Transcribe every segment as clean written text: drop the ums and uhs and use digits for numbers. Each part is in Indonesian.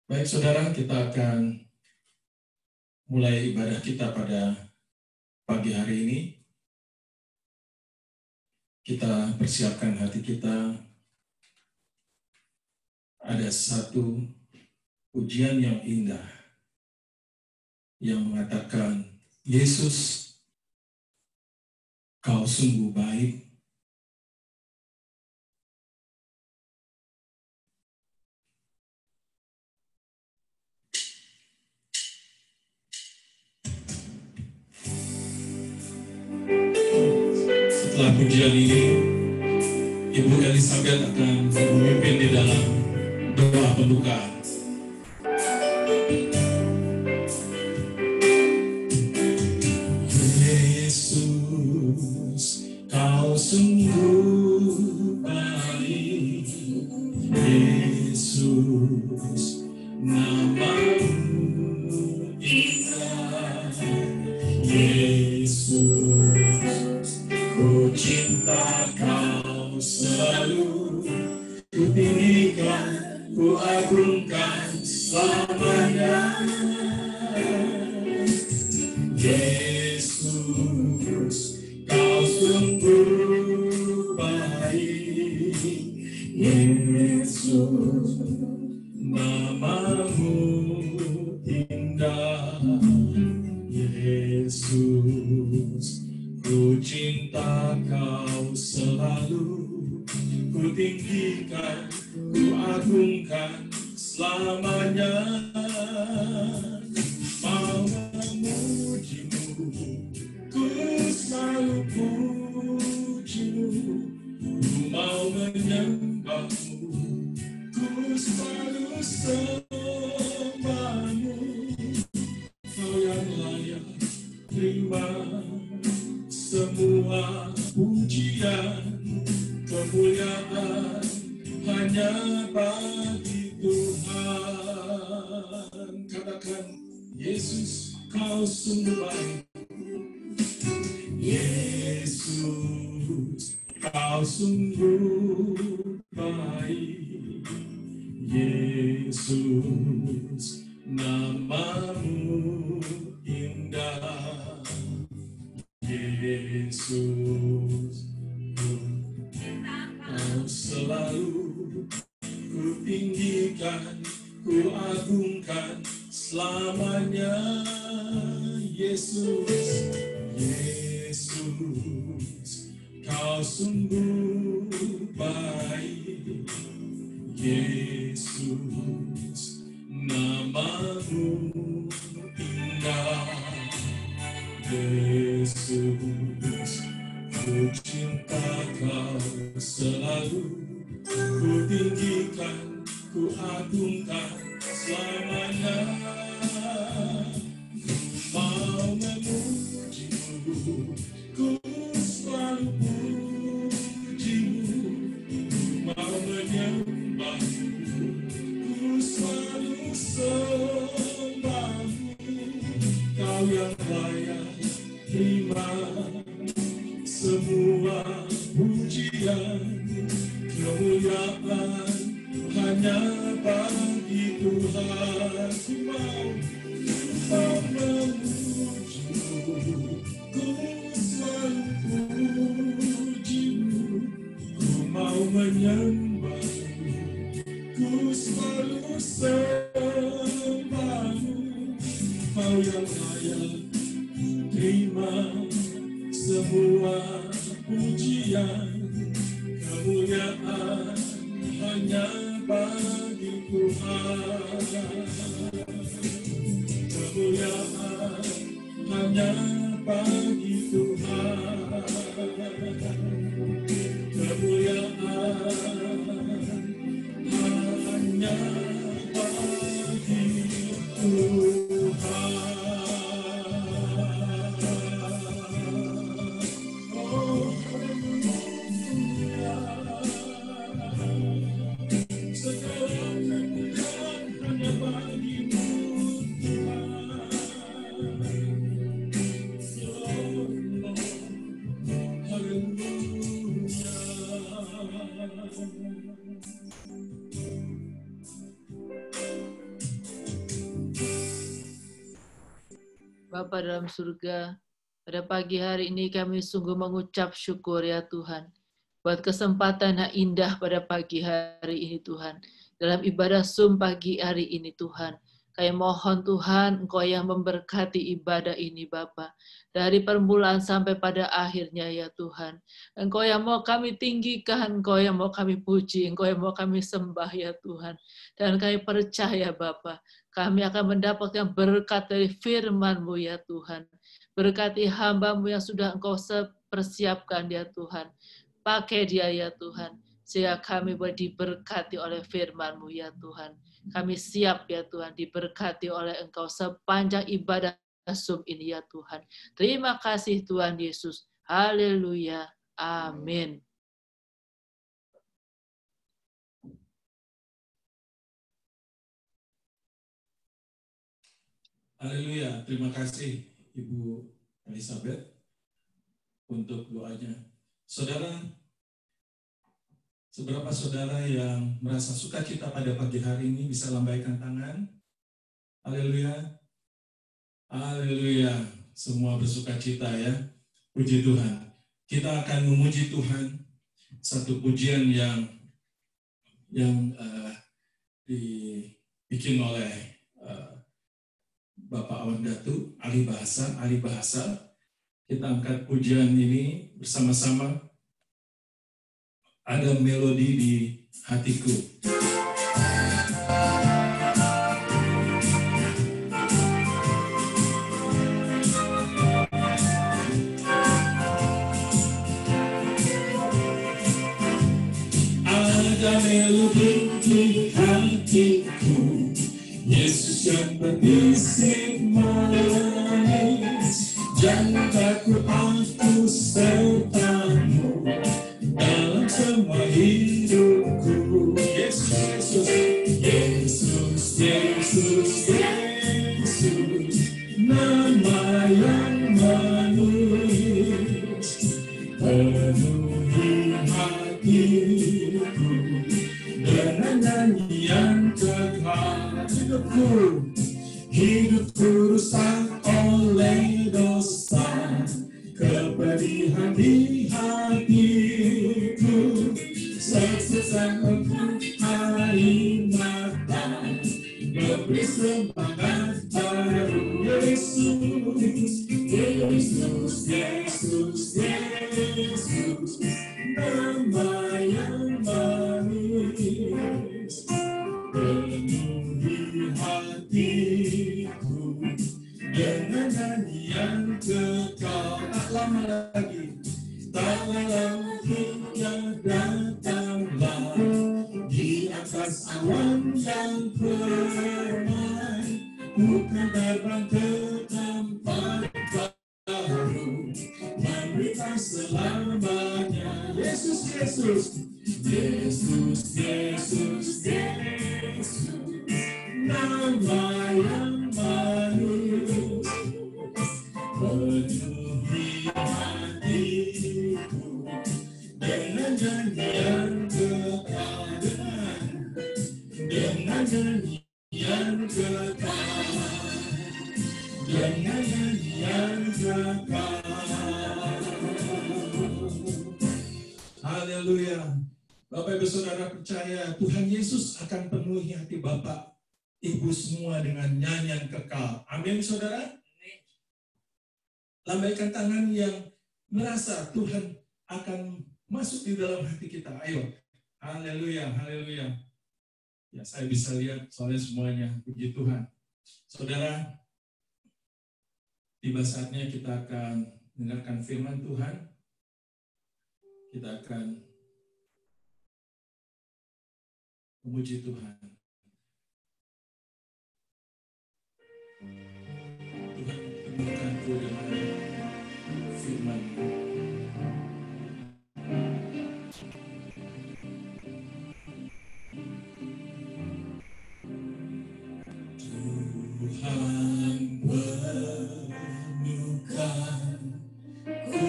Baik saudara, kita akan mulai ibadah kita pada pagi hari ini. Kita persiapkan hati kita. Ada satu pujian yang indah yang mengatakan, Yesus, kau sungguh baik. Setelah pujian ini, Ibu Elizabeth akan memimpin di dalam doa pembukaan. Yesus, kau sungguh baik. Yesus, namamu indah. Yesus, ku cinta kau selalu, ku tinggikan, ku agungkan selamanya. Yesus, kau sungguh baik. Yesus, namamu indah. Yesus, ku cinta kau selalu, ku tinggikan, ku agungkan selamanya. Mau memujimu, ku selalu pujimu. Ku mau menyembahmu, ku selalu sembahmu. Kau yang layak terima semua pujian, kemuliaan hanya bagi Tuhan. Katakan, Yesus, kau sungguh baik. Yesus, kau sungguh baik. Yesus, namamu indah. Yesus, kau selalu ku tinggikan, ku agungkan selamanya. Yesus, Yesus, kau sungguh baik. Yesus, namamu indah. Yesus, ku cinta kau selalu, ku tinggikan, ku agungkan selamanya. Mau memujimu, ku selalu pujimu. Mau menyembahmu, ku selalu sembahmu. Kau yang layak terima semua pujian, kemuliaan hanya bagi Tuhan. Ku mau memujimu, ku selalu pujimu. Ku mau menyembahmu, ku selalu sembahmu. Kau yang layak terima semua pujian, kemuliaan hanya bagi Tuhan. Kemuliaan hanya bagi Tuhan. Kemuliaan hanya bagi Tuhan. Bapa dalam surga, pada pagi hari ini kami sungguh mengucap syukur ya Tuhan, buat kesempatan yang indah pada pagi hari ini Tuhan. Dalam ibadah Zoom pagi hari ini Tuhan, kami mohon Tuhan Engkau yang memberkati ibadah ini Bapa. Dari permulaan sampai pada akhirnya ya Tuhan. Engkau yang mau kami tinggikan, Engkau yang mau kami puji, Engkau yang mau kami sembah ya Tuhan. Dan kami percaya Bapa, kami akan mendapatkan berkat dari firman-Mu ya Tuhan. Berkati hamba-Mu yang sudah Engkau persiapkan ya Tuhan. Pakai dia ya Tuhan. Sehingga kami boleh diberkati oleh firman-Mu ya Tuhan. Kami siap ya Tuhan diberkati oleh Engkau sepanjang ibadah Zoom ini ya Tuhan. Terima kasih Tuhan Yesus. Haleluya. Amin. Haleluya. Terima kasih Ibu Elizabeth untuk doanya. Saudara, seberapa saudara yang merasa sukacita pada pagi hari ini bisa lambaikan tangan? Haleluya. Haleluya. Semua bersukacita ya. Puji Tuhan. Kita akan memuji Tuhan. Satu pujian yang dibikin oleh Bapak Awan Datu, ahli bahasa. Kita angkat pujian ini bersama-sama. Ada melodi di hatiku. Ada melodi di hatiku, Yesus yang berbisik manis, jangan takut aku sertamu dalam semua hidupku. Yesus, Yesus, Yesus, Yesus, nama yang manis, penuhi hatiku dengan nyanyian kekal. Hidupku rusak oleh dosa, kepedihan di hatiku, sesuatu engkau hari mata, beri semangat baru. Yesus, Yesus, Yesus, Yesus, nama yang manis, penuhi hatiku dengan nyanyian kekal. Tak lama lagi, tak lama hingga datanglah di atas awan yang permai, bukan terbang ke tempat baru, memberikan selamanya. Yesus, Yesus, Yesus, Yesus, Yesus, nama yang manis, penuhi hatiku dengan nyanyian kekal, dengan nyanyian kekal, dengan nyanyian kekal. Haleluya. Bapak Ibu Saudara percaya Tuhan Yesus akan penuhi hati Bapak Ibu semua dengan nyanyian kekal. Amin saudara. Lambaikan tangan yang merasa Tuhan akan masuk di dalam hati kita. Ayo. Haleluya, haleluya. Ya, saya bisa lihat soalnya semuanya. Puji Tuhan. Saudara, tiba saatnya kita akan mendengarkan firman Tuhan. Kita akan memuji Tuhan. Tuhan penuhkanku dengan firman-Mu. Tuhan penuhkanku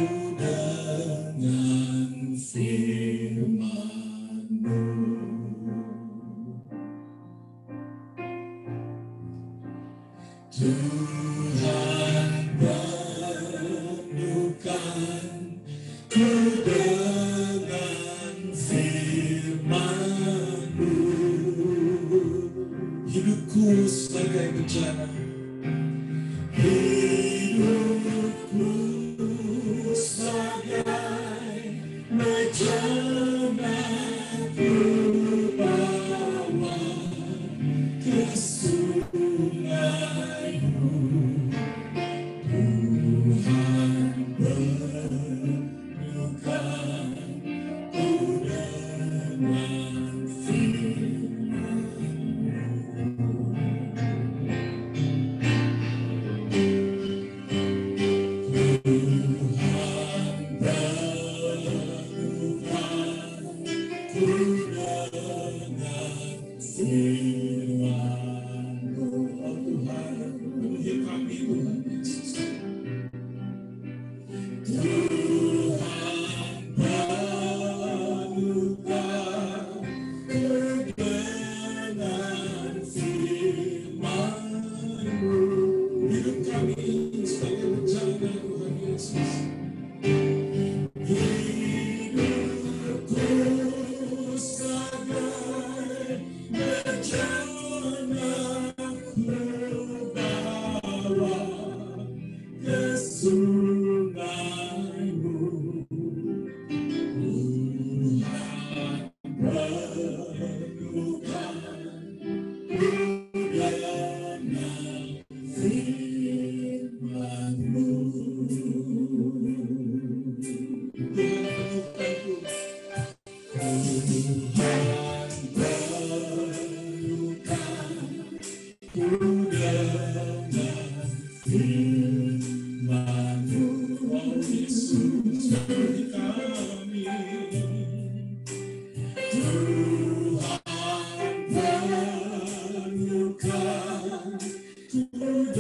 dengan firman-Mu. Tuhan dengan firman-Mu. Hidupku sebagai bencana, hidupku sebagai bencana, ku bawa ke sungai-Mu. Tuhan penuhkan ku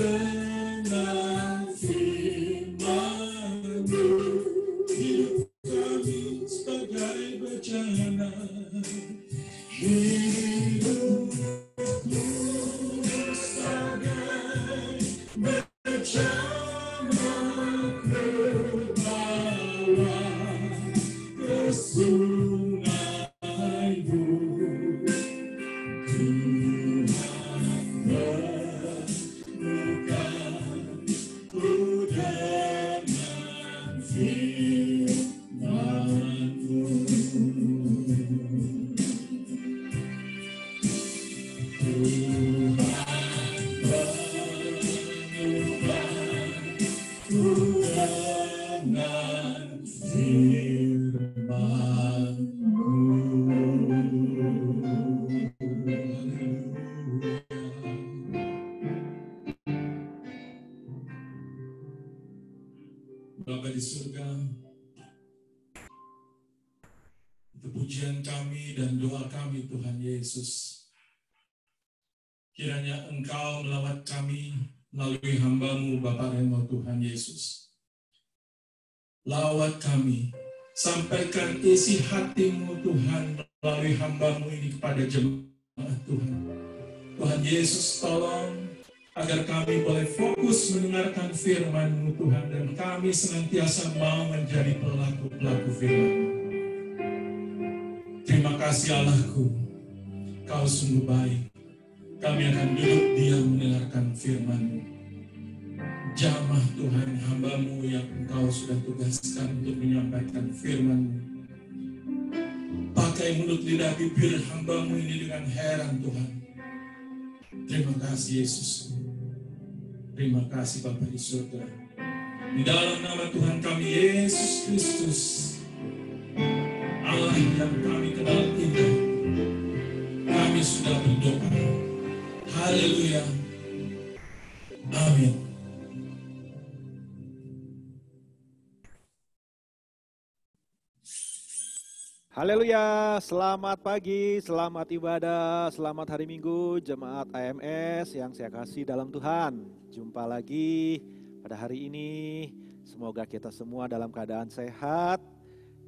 dengan Bapa di surga, itu pujian kami dan doa kami Tuhan Yesus. Kiranya Engkau melawat kami melalui hamba-Mu Bapa Remo Tuhan Yesus. Lawat kami, sampaikan isi hati-Mu Tuhan melalui hamba-Mu ini kepada jemaat Tuhan. Tuhan Yesus tolong agar kami boleh fokus mendengarkan firman-Mu Tuhan, dan kami senantiasa mau menjadi pelaku-pelaku firman-Mu. Terima kasih Allahku, Kau sungguh baik. Kami akan duduk diam mendengarkan firman-Mu. Jamah Tuhan hamba-Mu yang Engkau sudah tugaskan untuk menyampaikan firman-Mu. Pakai mulut lidah bibir hamba-Mu ini dengan heran Tuhan. Terima kasih Yesus. Terima kasih Bapa di surga. Di dalam nama Tuhan kami Yesus Kristus, Allah yang kami kenal indah, kami sudah berdoa. Haleluya. Amin. Haleluya, selamat pagi, selamat ibadah, selamat hari Minggu, jemaat AMS yang saya kasih dalam Tuhan. Jumpa lagi pada hari ini, semoga kita semua dalam keadaan sehat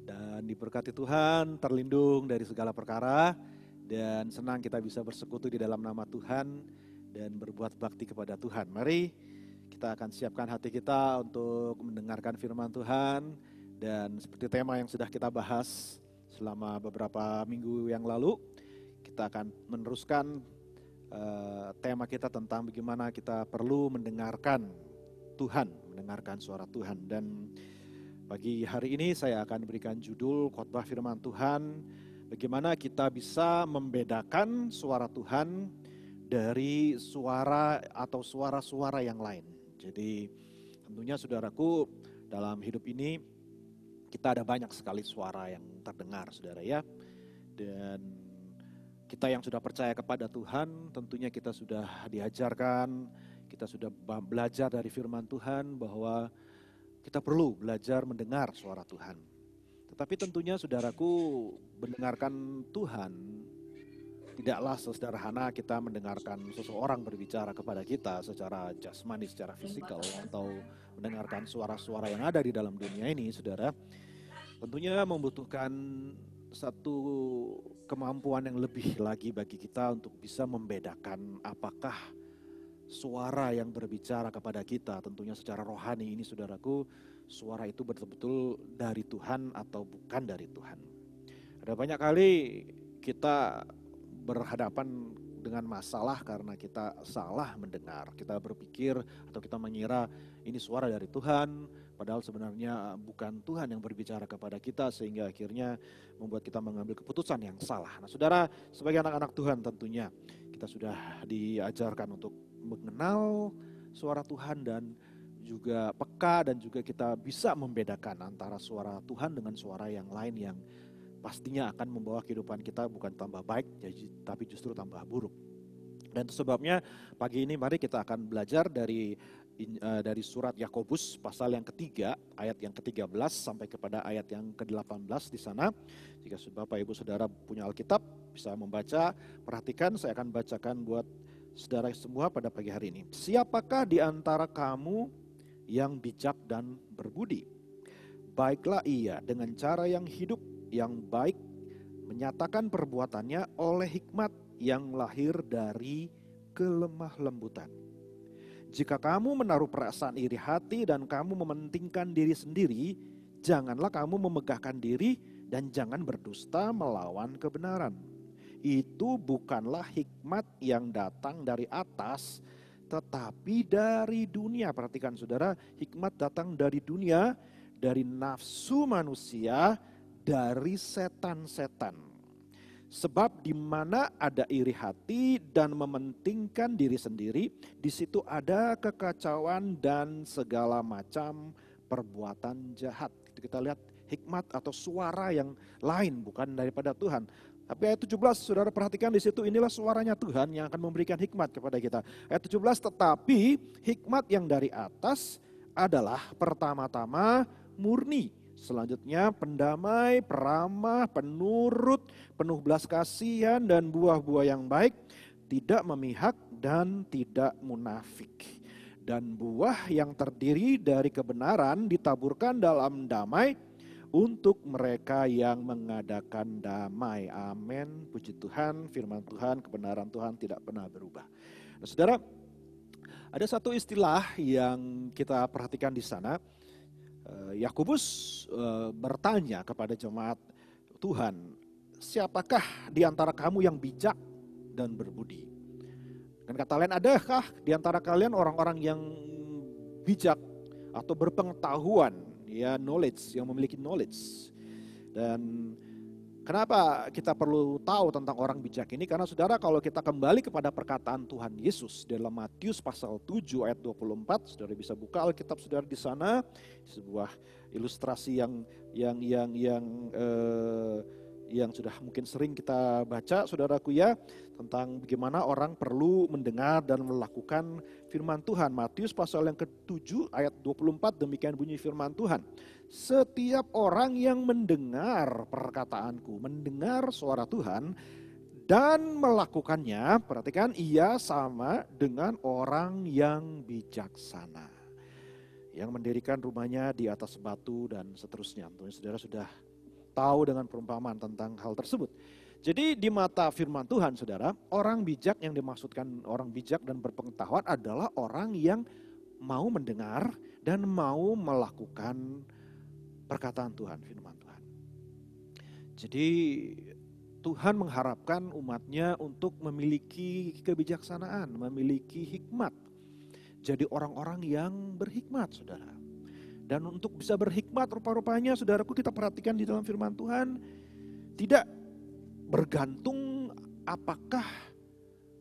dan diberkati Tuhan, terlindung dari segala perkara, dan senang kita bisa bersekutu di dalam nama Tuhan dan berbuat bakti kepada Tuhan. Mari kita akan siapkan hati kita untuk mendengarkan firman Tuhan. Dan seperti tema yang sudah kita bahas selama beberapa minggu yang lalu, kita akan meneruskan tema kita tentang bagaimana kita perlu mendengarkan Tuhan, mendengarkan suara Tuhan. Dan pagi hari ini saya akan berikan judul khotbah firman Tuhan, bagaimana kita bisa membedakan suara Tuhan dari suara atau suara-suara yang lain. Jadi tentunya saudaraku, dalam hidup ini kita ada banyak sekali suara yang terdengar, saudara ya. Dan kita yang sudah percaya kepada Tuhan, tentunya kita sudah diajarkan, kita sudah belajar dari firman Tuhan bahwa kita perlu belajar mendengar suara Tuhan. Tetapi tentunya saudaraku, mendengarkan Tuhan tidaklah sesederhana kita mendengarkan seseorang berbicara kepada kita secara jasmani, secara fisikal, atau mendengarkan suara-suara yang ada di dalam dunia ini, saudara. Tentunya membutuhkan satu kemampuan yang lebih lagi bagi kita untuk bisa membedakan apakah suara yang berbicara kepada kita, tentunya secara rohani ini, saudaraku, suara itu betul-betul dari Tuhan atau bukan dari Tuhan. Ada banyak kali kita berhadapan dengan masalah karena kita salah mendengar. Kita berpikir atau kita mengira ini suara dari Tuhan, padahal sebenarnya bukan Tuhan yang berbicara kepada kita, sehingga akhirnya membuat kita mengambil keputusan yang salah. Nah, saudara, sebagai anak-anak Tuhan tentunya kita sudah diajarkan untuk mengenal suara Tuhan dan juga peka, dan juga kita bisa membedakan antara suara Tuhan dengan suara yang lain yang pastinya akan membawa kehidupan kita bukan tambah baik, tapi justru tambah buruk. Dan itu sebabnya pagi ini mari kita akan belajar dari surat Yakobus pasal yang ketiga, ayat yang ke-13 sampai kepada ayat yang ke-18 di sana. Jika Bapak Ibu Saudara punya Alkitab, bisa membaca, perhatikan, saya akan bacakan buat saudara semua pada pagi hari ini. Siapakah di antara kamu yang bijak dan berbudi? Baiklah ia dengan cara yang hidup yang baik, menyatakan perbuatannya oleh hikmat yang lahir dari kelemah lembutan. Jika kamu menaruh perasaan iri hati dan kamu mementingkan diri sendiri, janganlah kamu memegahkan diri dan jangan berdusta melawan kebenaran. Itu bukanlah hikmat yang datang dari atas, tetapi dari dunia. Perhatikan saudara, hikmat datang dari dunia, dari nafsu manusia, dari setan-setan. Sebab di mana ada iri hati dan mementingkan diri sendiri, di situ ada kekacauan dan segala macam perbuatan jahat. Itu kita lihat hikmat atau suara yang lain, bukan daripada Tuhan. Tapi ayat 17, saudara perhatikan di situ, inilah suaranya Tuhan yang akan memberikan hikmat kepada kita. Ayat 17, tetapi hikmat yang dari atas adalah pertama-tama murni. Selanjutnya pendamai, peramah, penurut, penuh belas kasihan dan buah-buah yang baik, tidak memihak dan tidak munafik. Dan buah yang terdiri dari kebenaran ditaburkan dalam damai untuk mereka yang mengadakan damai. Amin. Puji Tuhan, firman Tuhan, kebenaran Tuhan tidak pernah berubah. Nah, saudara, ada satu istilah yang kita perhatikan di sana. Yakobus bertanya kepada jemaat Tuhan, siapakah di antara kamu yang bijak dan berbudi? Dan kata lain, adakah di antara kalian orang-orang yang bijak atau berpengetahuan, ya, knowledge, yang memiliki knowledge? Dan kenapa kita perlu tahu tentang orang bijak ini? Karena saudara, kalau kita kembali kepada perkataan Tuhan Yesus dalam Matius pasal 7 ayat 24, saudara bisa buka Alkitab saudara di sana, sebuah ilustrasi yang sudah mungkin sering kita baca, saudaraku ya, tentang bagaimana orang perlu mendengar dan melakukan firman Tuhan. Matius pasal yang ke-7 ayat 24, demikian bunyi firman Tuhan. Setiap orang yang mendengar perkataanku, mendengar suara Tuhan dan melakukannya, perhatikan, ia sama dengan orang yang bijaksana, yang mendirikan rumahnya di atas batu dan seterusnya. Tentunya saudara sudah tahu dengan perumpamaan tentang hal tersebut. Jadi di mata firman Tuhan, saudara, orang bijak yang dimaksudkan orang bijak dan berpengetahuan adalah orang yang mau mendengar dan mau melakukan perkataan Tuhan, firman Tuhan. Jadi Tuhan mengharapkan umatnya untuk memiliki kebijaksanaan, memiliki hikmat. Jadi orang-orang yang berhikmat, saudara. Dan untuk bisa berhikmat rupa-rupanya, saudaraku, kita perhatikan di dalam firman Tuhan, tidak bergantung apakah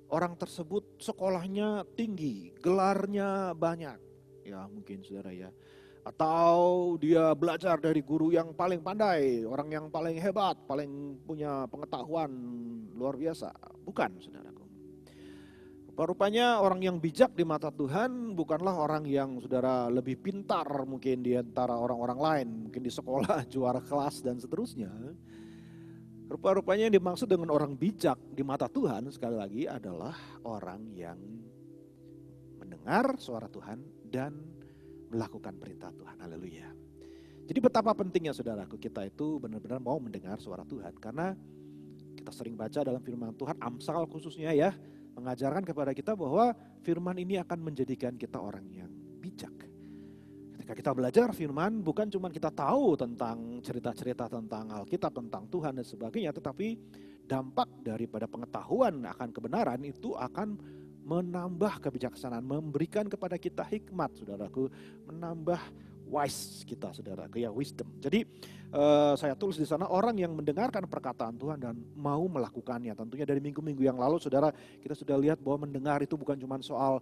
orang tersebut sekolahnya tinggi, gelarnya banyak. Ya mungkin saudara ya. Atau dia belajar dari guru yang paling pandai, orang yang paling hebat, paling punya pengetahuan luar biasa. Bukan, saudaraku. Rupa-rupanya orang yang bijak di mata Tuhan bukanlah orang yang saudara lebih pintar mungkin di antara orang-orang lain, mungkin di sekolah juara kelas dan seterusnya. Rupa-rupanya yang dimaksud dengan orang bijak di mata Tuhan sekali lagi adalah orang yang mendengar suara Tuhan dan melakukan perintah Tuhan. Haleluya. Jadi betapa pentingnya saudaraku kita itu benar-benar mau mendengar suara Tuhan. Karena kita sering baca dalam firman Tuhan, Amsal khususnya ya, mengajarkan kepada kita bahwa firman ini akan menjadikan kita orang yang bijak. Ketika kita belajar firman, bukan cuma kita tahu tentang cerita-cerita tentang Alkitab, tentang Tuhan dan sebagainya, tetapi dampak daripada pengetahuan akan kebenaran itu akan menambah kebijaksanaan, memberikan kepada kita hikmat, saudaraku, menambah wise kita, saudaraku, ya wisdom. Jadi saya tulis di sana orang yang mendengarkan perkataan Tuhan dan mau melakukannya. Tentunya dari minggu-minggu yang lalu, saudara, kita sudah lihat bahwa mendengar itu bukan cuma soal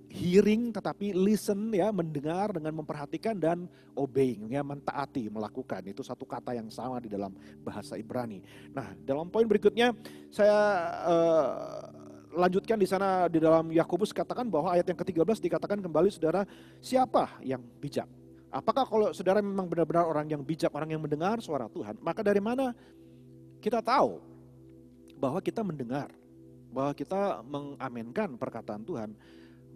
hearing, tetapi listen, ya, mendengar dengan memperhatikan dan obeying, ya, mentaati, melakukan. Itu satu kata yang sama di dalam bahasa Ibrani. Nah, dalam poin berikutnya saya lanjutkan di sana di dalam Yakobus katakan bahwa ayat yang ke-13 dikatakan kembali, saudara, siapa yang bijak? Apakah kalau saudara memang benar-benar orang yang bijak, orang yang mendengar suara Tuhan, maka dari mana kita tahu bahwa kita mendengar, bahwa kita mengamenkan perkataan Tuhan?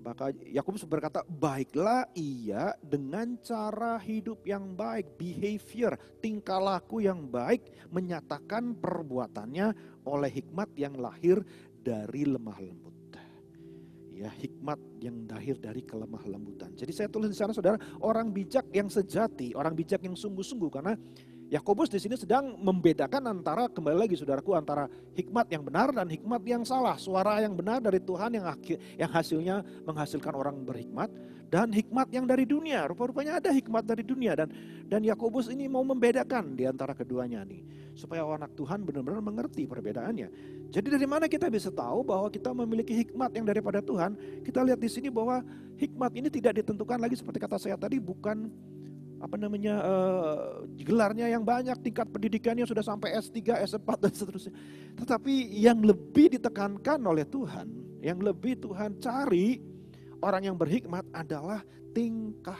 Maka Yakobus berkata, baiklah ia dengan cara hidup yang baik, behavior, tingkah laku yang baik, menyatakan perbuatannya oleh hikmat yang lahir dari lemah lembut. Ya, hikmat yang lahir dari kelemah lembutan. Jadi saya tulis di sana, saudara, orang bijak yang sejati, orang bijak yang sungguh-sungguh, karena Yakobus di sini sedang membedakan antara, kembali lagi saudaraku, antara hikmat yang benar dan hikmat yang salah. Suara yang benar dari Tuhan yang hasilnya menghasilkan orang berhikmat, dan hikmat yang dari dunia. Rupa-rupanya ada hikmat dari dunia, dan Yakobus ini mau membedakan di antara keduanya nih, supaya anak Tuhan benar-benar mengerti perbedaannya. Jadi dari mana kita bisa tahu bahwa kita memiliki hikmat yang daripada Tuhan? Kita lihat di sini bahwa hikmat ini tidak ditentukan lagi seperti kata saya tadi, bukan gelarnya yang banyak, tingkat pendidikannya sudah sampai S3, S4 dan seterusnya. Tetapi yang lebih ditekankan oleh Tuhan, yang lebih Tuhan cari orang yang berhikmat adalah tingkah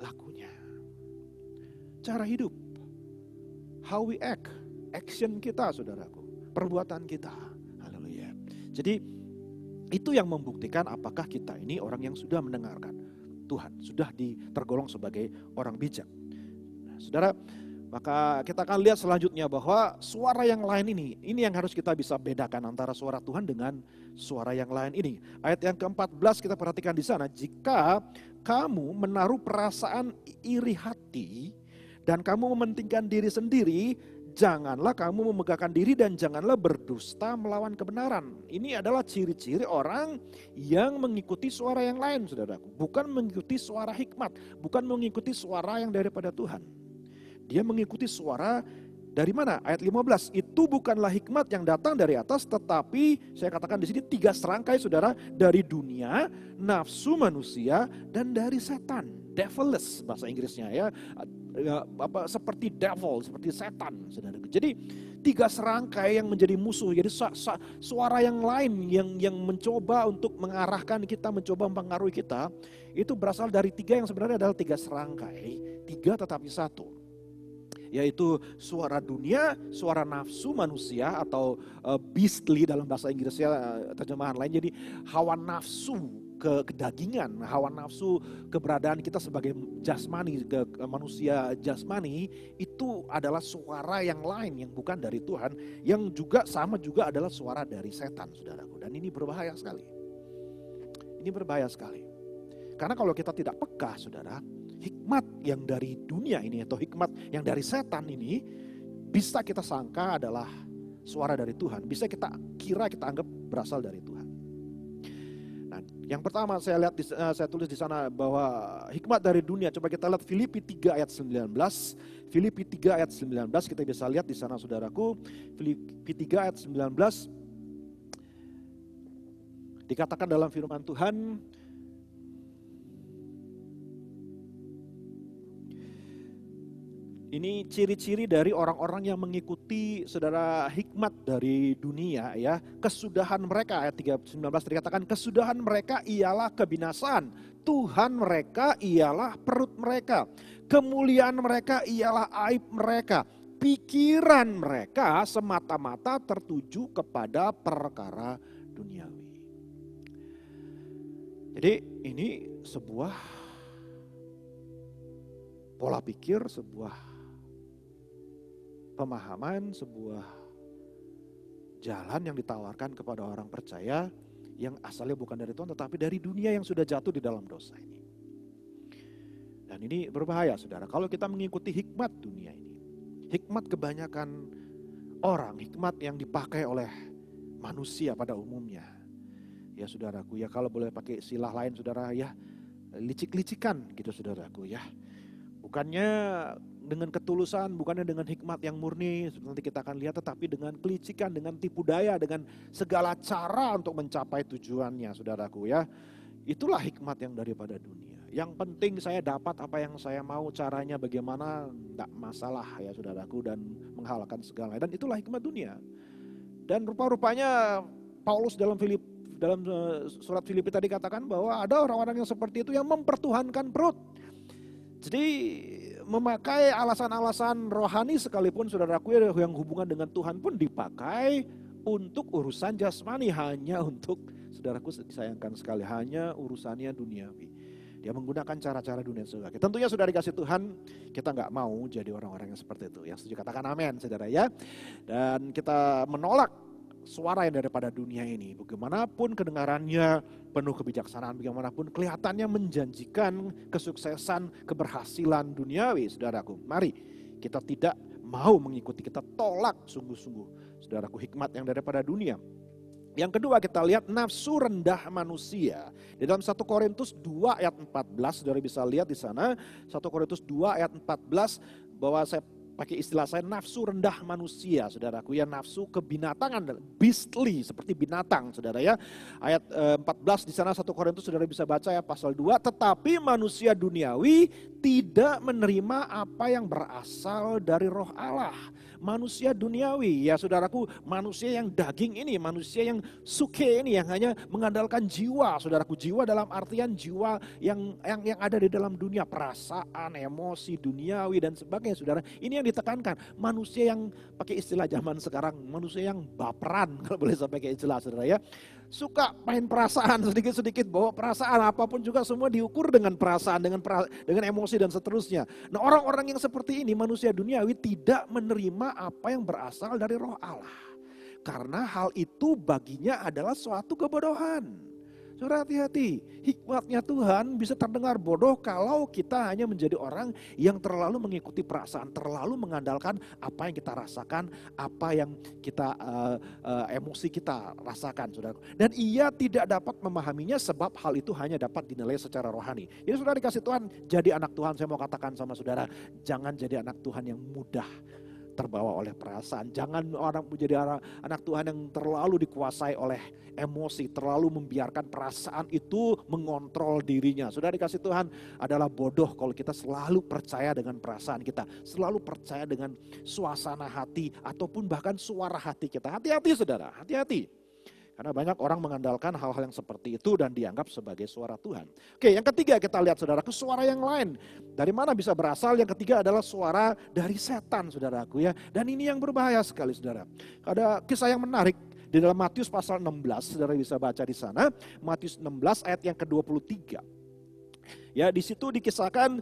lakunya. Cara hidup. How we act, action kita, saudaraku, perbuatan kita. Haleluya. Jadi itu yang membuktikan apakah kita ini orang yang sudah mendengarkan Tuhan, sudah tergolong sebagai orang bijak. Nah, saudara, maka kita akan lihat selanjutnya bahwa suara yang lain ini yang harus kita bisa bedakan antara suara Tuhan dengan suara yang lain ini. Ayat yang ke-14 kita perhatikan di sana, jika kamu menaruh perasaan iri hati dan kamu mementingkan diri sendiri, janganlah kamu memegahkan diri dan janganlah berdusta melawan kebenaran. Ini adalah ciri-ciri orang yang mengikuti suara yang lain, saudaraku. Bukan mengikuti suara hikmat, bukan mengikuti suara yang daripada Tuhan. Dia mengikuti suara dari mana? Ayat 15, itu bukanlah hikmat yang datang dari atas, tetapi saya katakan di sini 3 serangkai, saudara, dari dunia, nafsu manusia, dan dari setan. Devilish bahasa Inggrisnya, ya, seperti devil, seperti setan, saudara. Jadi 3 serangkai yang menjadi musuh. Jadi suara yang lain yang mencoba untuk mengarahkan kita, mencoba mempengaruhi kita, itu berasal dari 3 yang sebenarnya adalah 3 serangkai, 3 tetapi 1. Yaitu suara dunia, suara nafsu manusia atau beastly dalam bahasa Inggrisnya, terjemahan lain. Jadi hawa nafsu kedagingan, hawa nafsu keberadaan kita sebagai jasmani, manusia jasmani, itu adalah suara yang lain yang bukan dari Tuhan, yang juga sama juga adalah suara dari setan, saudaraku. Dan ini berbahaya sekali. Ini berbahaya sekali. Karena kalau kita tidak peka, saudara, hikmat yang dari dunia ini atau hikmat yang dari setan ini bisa kita sangka adalah suara dari Tuhan. Bisa kita kira, kita anggap berasal dari Tuhan. Nah, yang pertama saya lihat, saya tulis di sana bahwa hikmat dari dunia. Coba kita lihat Filipi 3 ayat 19. Filipi 3 ayat 19 kita bisa lihat di sana, saudaraku. Filipi 3 ayat 19 dikatakan dalam firman Tuhan, ini ciri-ciri dari orang-orang yang mengikuti, saudara, hikmat dari dunia ya. Kesudahan mereka, ayat 19 dikatakan, kesudahan mereka ialah kebinasaan. Tuhan mereka ialah perut mereka. Kemuliaan mereka ialah aib mereka. Pikiran mereka semata-mata tertuju kepada perkara duniawi. Jadi ini sebuah pola pikir, sebuah pemahaman, sebuah jalan yang ditawarkan kepada orang percaya yang asalnya bukan dari Tuhan tetapi dari dunia yang sudah jatuh di dalam dosa ini. Dan ini berbahaya, saudara, kalau kita mengikuti hikmat dunia ini. Hikmat kebanyakan orang, hikmat yang dipakai oleh manusia pada umumnya. Ya saudaraku, ya kalau boleh pakai istilah lain, saudara, ya licik-licikan gitu, saudaraku, ya. Bukannya dengan ketulusan, bukannya dengan hikmat yang murni, nanti kita akan lihat, tetapi dengan kelicikan, dengan tipu daya, dengan segala cara untuk mencapai tujuannya, saudaraku, ya. Itulah hikmat yang daripada dunia. Yang penting saya dapat apa yang saya mau, caranya bagaimana, tidak masalah ya saudaraku, dan menghalalkan segala. Dan itulah hikmat dunia. Dan rupa-rupanya Paulus dalam surat Filipi tadi katakan bahwa ada orang-orang yang seperti itu yang mempertuhankan perut. Jadi memakai alasan-alasan rohani sekalipun, saudaraku, yang hubungan dengan Tuhan pun dipakai untuk urusan jasmani, hanya untuk, saudaraku, disayangkan sekali, hanya urusannya duniawi. Dia menggunakan cara-cara dunia, saudara. Tentunya sudah dikasih Tuhan, kita nggak mau jadi orang-orang yang seperti itu. Yang setuju katakan amin, saudara, ya. Dan kita menolak suara yang daripada dunia ini. Bagaimanapun kedengarannya penuh kebijaksanaan, bagaimanapun kelihatannya menjanjikan kesuksesan, keberhasilan duniawi, saudaraku. Mari kita tidak mau mengikuti, kita tolak sungguh-sungguh, saudaraku, hikmat yang daripada dunia. Yang kedua kita lihat nafsu rendah manusia. Di dalam 1 Korintus 2 ayat 14, saudara bisa lihat di sana, 1 Korintus 2 ayat 14, bahwa saya pakai istilah saya nafsu rendah manusia, saudaraku, ya, nafsu kebinatangan, beastly, seperti binatang, saudara, ya. Ayat 14 di sana 1 Korintus, saudara bisa baca ya, pasal 2, tetapi manusia duniawi tidak menerima apa yang berasal dari roh Allah. Manusia duniawi, ya saudaraku, manusia yang daging ini, manusia yang suke ini, yang hanya mengandalkan jiwa, saudaraku, jiwa dalam artian jiwa yang ada di dalam dunia, perasaan, emosi, duniawi dan sebagainya, saudara. Ini yang ditekankan, manusia yang pakai istilah zaman sekarang, manusia yang baperan, kalau boleh saya pakai istilah, saudara, ya. Suka main perasaan, sedikit-sedikit bawa perasaan, apapun juga semua diukur dengan perasaan, dengan emosi dan seterusnya. Nah, orang-orang yang seperti ini, manusia duniawi, tidak menerima apa yang berasal dari roh Allah. Karena hal itu baginya adalah suatu kebodohan. Saudara, hati-hati, hikmatnya Tuhan bisa terdengar bodoh kalau kita hanya menjadi orang yang terlalu mengikuti perasaan, terlalu mengandalkan apa yang kita rasakan, apa yang kita emosi kita rasakan, saudara. Dan ia tidak dapat memahaminya sebab hal itu hanya dapat dinilai secara rohani. Jadi saudara dikasih Tuhan, jadi anak Tuhan, saya mau katakan sama saudara, jangan jadi anak Tuhan yang mudah terbawa oleh perasaan. Jangan orang menjadi anak Tuhan yang terlalu dikuasai oleh emosi, terlalu membiarkan perasaan itu mengontrol dirinya. Sudah dikasih Tuhan, adalah bodoh kalau kita selalu percaya dengan perasaan kita, selalu percaya dengan suasana hati ataupun bahkan suara hati kita. Hati-hati saudara, hati-hati. Karena banyak orang mengandalkan hal-hal yang seperti itu dan dianggap sebagai suara Tuhan. Oke, yang ketiga kita lihat saudara, ke suara yang lain. Dari mana bisa berasal? Yang ketiga adalah suara dari setan, saudaraku, ya. Dan ini yang berbahaya sekali, saudara. Ada kisah yang menarik di dalam Matius pasal 16, saudara bisa baca di sana. Matius 16 ayat yang ke-23. Ya, di situ dikisahkan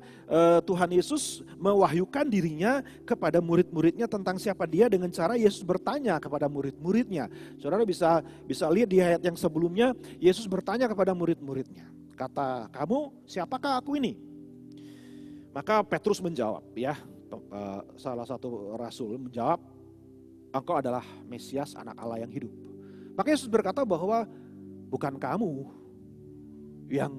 Tuhan Yesus mewahyukan dirinya kepada murid-muridnya tentang siapa dia dengan cara Yesus bertanya kepada murid-muridnya. Saudara bisa lihat di ayat yang sebelumnya, Yesus bertanya kepada murid-muridnya. Kata, kamu siapakah aku ini? Maka Petrus menjawab, ya, salah satu rasul menjawab, engkau adalah Mesias, anak Allah yang hidup. Maka Yesus berkata bahwa bukan kamu yang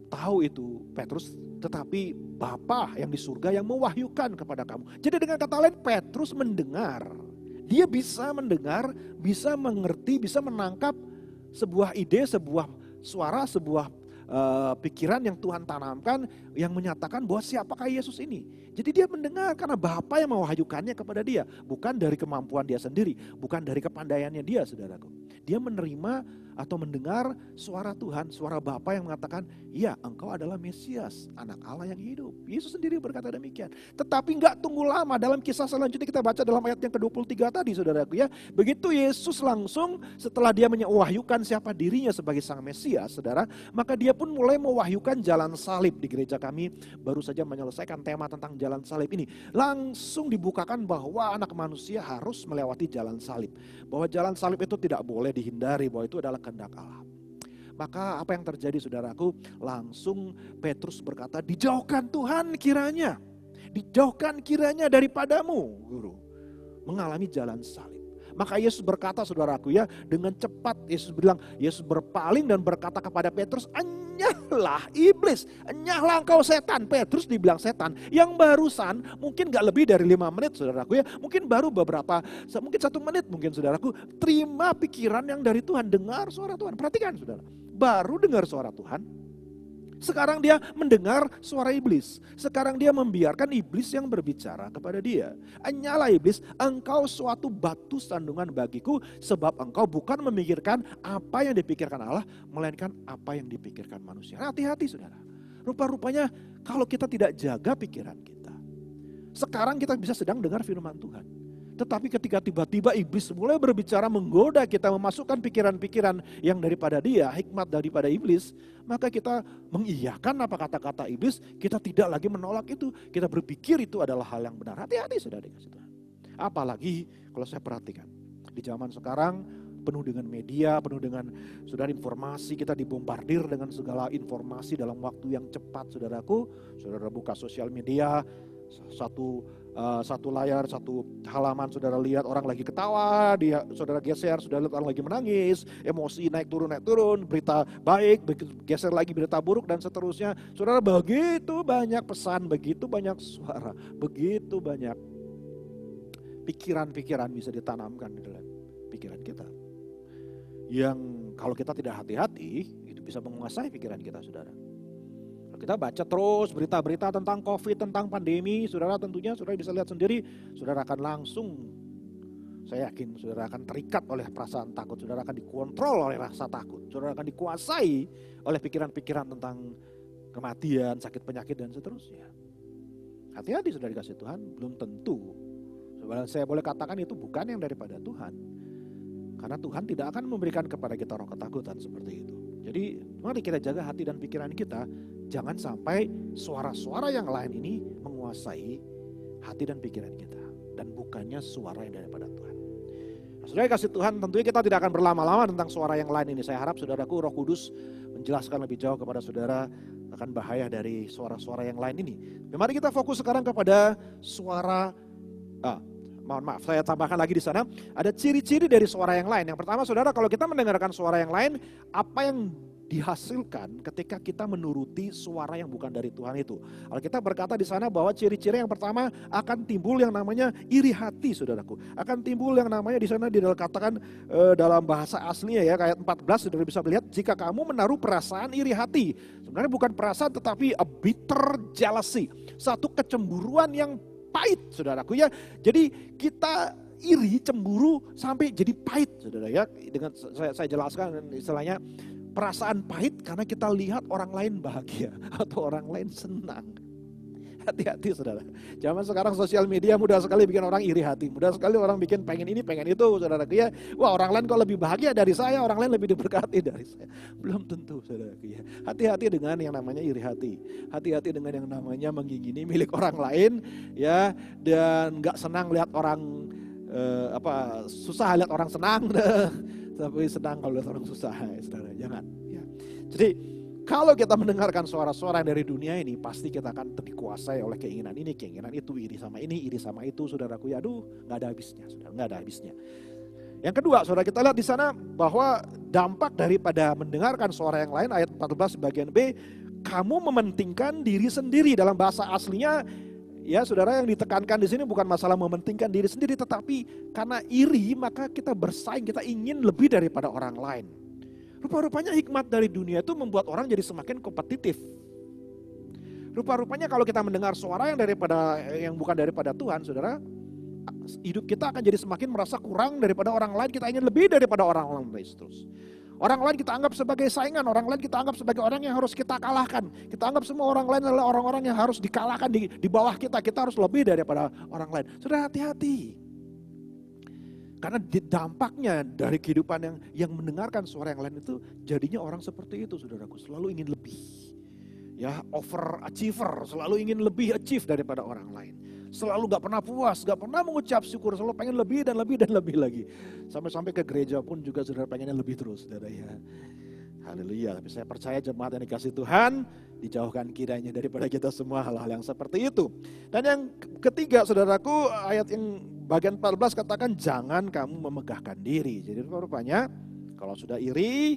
tahu itu, Petrus, tetapi Bapa yang di surga yang mewahyukan kepada kamu. Jadi dengan kata lain, Petrus mendengar. Dia bisa mendengar, bisa mengerti, bisa menangkap sebuah ide, sebuah suara, sebuah pikiran yang Tuhan tanamkan yang menyatakan bahwa siapakah Yesus ini. Jadi dia mendengar karena Bapa yang mewahyukannya kepada dia. Bukan dari kemampuan dia sendiri, bukan dari kepandaiannya dia, saudaraku. Dia menerima atau mendengar suara Tuhan, suara Bapa yang mengatakan, ya, engkau adalah Mesias, anak Allah yang hidup. Yesus sendiri berkata demikian. Tetapi enggak tunggu lama, dalam kisah selanjutnya kita baca dalam ayat yang ke-23 tadi, saudaraku ya. Begitu Yesus langsung setelah dia mewahyukan siapa dirinya sebagai sang Mesias, saudara, maka dia pun mulai mewahyukan jalan salib. Di gereja kami baru saja menyelesaikan tema tentang jalan salib ini. Langsung dibukakan bahwa anak manusia harus melewati jalan salib. Bahwa jalan salib itu tidak boleh dihindari, bahwa itu adalah kehendak Allah. Maka apa yang terjadi, saudaraku? Langsung Petrus berkata, dijauhkan Tuhan kiranya. Dijauhkan kiranya daripadamu, guru. Mengalami jalan salib. Maka Yesus berkata, saudaraku ya, dengan cepat Yesus berpaling dan berkata kepada Petrus, enyahlah iblis, enyahlah engkau setan. Petrus dibilang setan, yang barusan mungkin gak lebih dari 5 menit, saudaraku ya, mungkin baru mungkin 1 menit mungkin, saudaraku, terima pikiran yang dari Tuhan, dengar suara Tuhan. Perhatikan, saudara, baru dengar suara Tuhan, sekarang dia mendengar suara iblis. Sekarang dia membiarkan iblis yang berbicara kepada dia. Enyahlah iblis, engkau suatu batu sandungan bagiku, sebab engkau bukan memikirkan apa yang dipikirkan Allah, melainkan apa yang dipikirkan manusia. Hati-hati, saudara. Rupa-rupanya kalau kita tidak jaga pikiran kita, sekarang kita bisa sedang dengar firman Tuhan. Tetapi ketika tiba-tiba iblis mulai berbicara, menggoda kita, memasukkan pikiran-pikiran yang daripada dia, hikmat daripada iblis, maka kita mengiyakan apa kata-kata iblis, kita tidak lagi menolak itu, kita berpikir itu adalah hal yang benar. Hati-hati, saudara dikasih Tuhan. Apalagi kalau saya perhatikan, di zaman sekarang penuh dengan media, penuh dengan saudara informasi, kita dibombardir dengan segala informasi dalam waktu yang cepat, saudaraku. Saudara buka sosial media, satu layar, satu halaman, saudara lihat orang lagi ketawa, saudara geser, saudara lihat orang lagi menangis, emosi naik turun, berita baik, geser lagi berita buruk dan seterusnya. Saudara, begitu banyak pesan, begitu banyak suara, begitu banyak pikiran-pikiran bisa ditanamkan di dalam pikiran kita. Yang kalau kita tidak hati-hati, itu bisa menguasai pikiran kita, saudara. Kita baca terus berita-berita tentang COVID, tentang pandemi, saudara, tentunya saudara bisa lihat sendiri, saudara akan langsung, saya yakin saudara akan terikat oleh perasaan takut, saudara akan dikontrol oleh rasa takut, saudara akan dikuasai oleh pikiran-pikiran tentang kematian, sakit penyakit dan seterusnya. Hati-hati, saudara dikasih Tuhan, belum tentu. Saya boleh katakan itu bukan yang daripada Tuhan. Karena Tuhan tidak akan memberikan kepada kita roh ketakutan seperti itu. Jadi mari kita jaga hati dan pikiran kita. Jangan sampai suara-suara yang lain ini menguasai hati dan pikiran kita. Dan bukannya suara yang daripada Tuhan. Nah, saudara kasih Tuhan, tentunya kita tidak akan berlama-lama tentang suara yang lain ini. Saya harap saudaraku, Roh Kudus menjelaskan lebih jauh kepada saudara akan bahaya dari suara-suara yang lain ini. Mari kita fokus sekarang kepada suara, mohon maaf, saya tambahkan lagi di sana. Ada ciri-ciri dari suara yang lain. Yang pertama, saudara, kalau kita mendengarkan suara yang lain, apa yang dihasilkan ketika kita menuruti suara yang bukan dari Tuhan itu? Alkitab berkata di sana bahwa ciri-ciri yang pertama akan timbul yang namanya iri hati, saudaraku. Akan timbul yang namanya di sana dikatakan dalam bahasa aslinya ya, ayat 14 saudara bisa melihat, jika kamu menaruh perasaan iri hati. Sebenarnya bukan perasaan tetapi a bitter jealousy, satu kecemburuan yang pahit, saudaraku ya. Jadi kita iri, cemburu sampai jadi pahit, saudara ya. Dengan saya jelaskan istilahnya perasaan pahit karena kita lihat orang lain bahagia atau orang lain senang. Hati-hati saudara. Zaman sekarang sosial media mudah sekali bikin orang iri hati. Mudah sekali orang bikin pengen ini, pengen itu saudara. Ya, wah orang lain kok lebih bahagia dari saya, orang lain lebih diberkati dari saya. Belum tentu saudara. Ya. Hati-hati dengan yang namanya iri hati. Hati-hati dengan yang namanya mengingini milik orang lain. Ya, dan gak senang lihat orang susah lihat orang senang. Tapi senang kalau lihat orang susah, saudara. Jangan. Ya. Jadi kalau kita mendengarkan suara-suara dari dunia ini, pasti kita akan dikuasai oleh keinginan ini, keinginan itu, iri sama ini, iri sama itu, saudaraku. Ya aduh, nggak ada habisnya, saudara, nggak ada habisnya. Yang kedua, saudara, kita lihat di sana bahwa dampak daripada mendengarkan suara yang lain, ayat 14 bagian B, kamu mementingkan diri sendiri. Dalam bahasa aslinya, ya saudara, yang ditekankan di sini bukan masalah mementingkan diri sendiri, tetapi karena iri maka kita bersaing, kita ingin lebih daripada orang lain. Rupa-rupanya hikmat dari dunia itu membuat orang jadi semakin kompetitif. Rupa-rupanya kalau kita mendengar suara yang bukan daripada Tuhan, saudara, hidup kita akan jadi semakin merasa kurang daripada orang lain, kita ingin lebih daripada orang lain terus. Orang lain kita anggap sebagai saingan, orang lain kita anggap sebagai orang yang harus kita kalahkan. Kita anggap semua orang lain adalah orang-orang yang harus dikalahkan di bawah kita harus lebih daripada orang lain. Saudara, hati-hati. Karena dampaknya dari kehidupan yang mendengarkan suara yang lain itu jadinya orang seperti itu, saudaraku, selalu ingin lebih. Ya, overachiever, selalu ingin lebih achieve daripada orang lain. Selalu gak pernah puas, gak pernah mengucap syukur, selalu pengen lebih dan lebih dan lebih lagi. Sampai-sampai ke gereja pun juga saudara pengennya lebih terus, saudara ya. Haleluya, tapi saya percaya jemaat yang dikasih Tuhan, dijauhkan kiranya daripada kita semua hal-hal yang seperti itu. Dan yang ketiga, saudaraku, ayat yang bagian 14 katakan jangan kamu memegahkan diri. Jadi rupanya kalau sudah iri,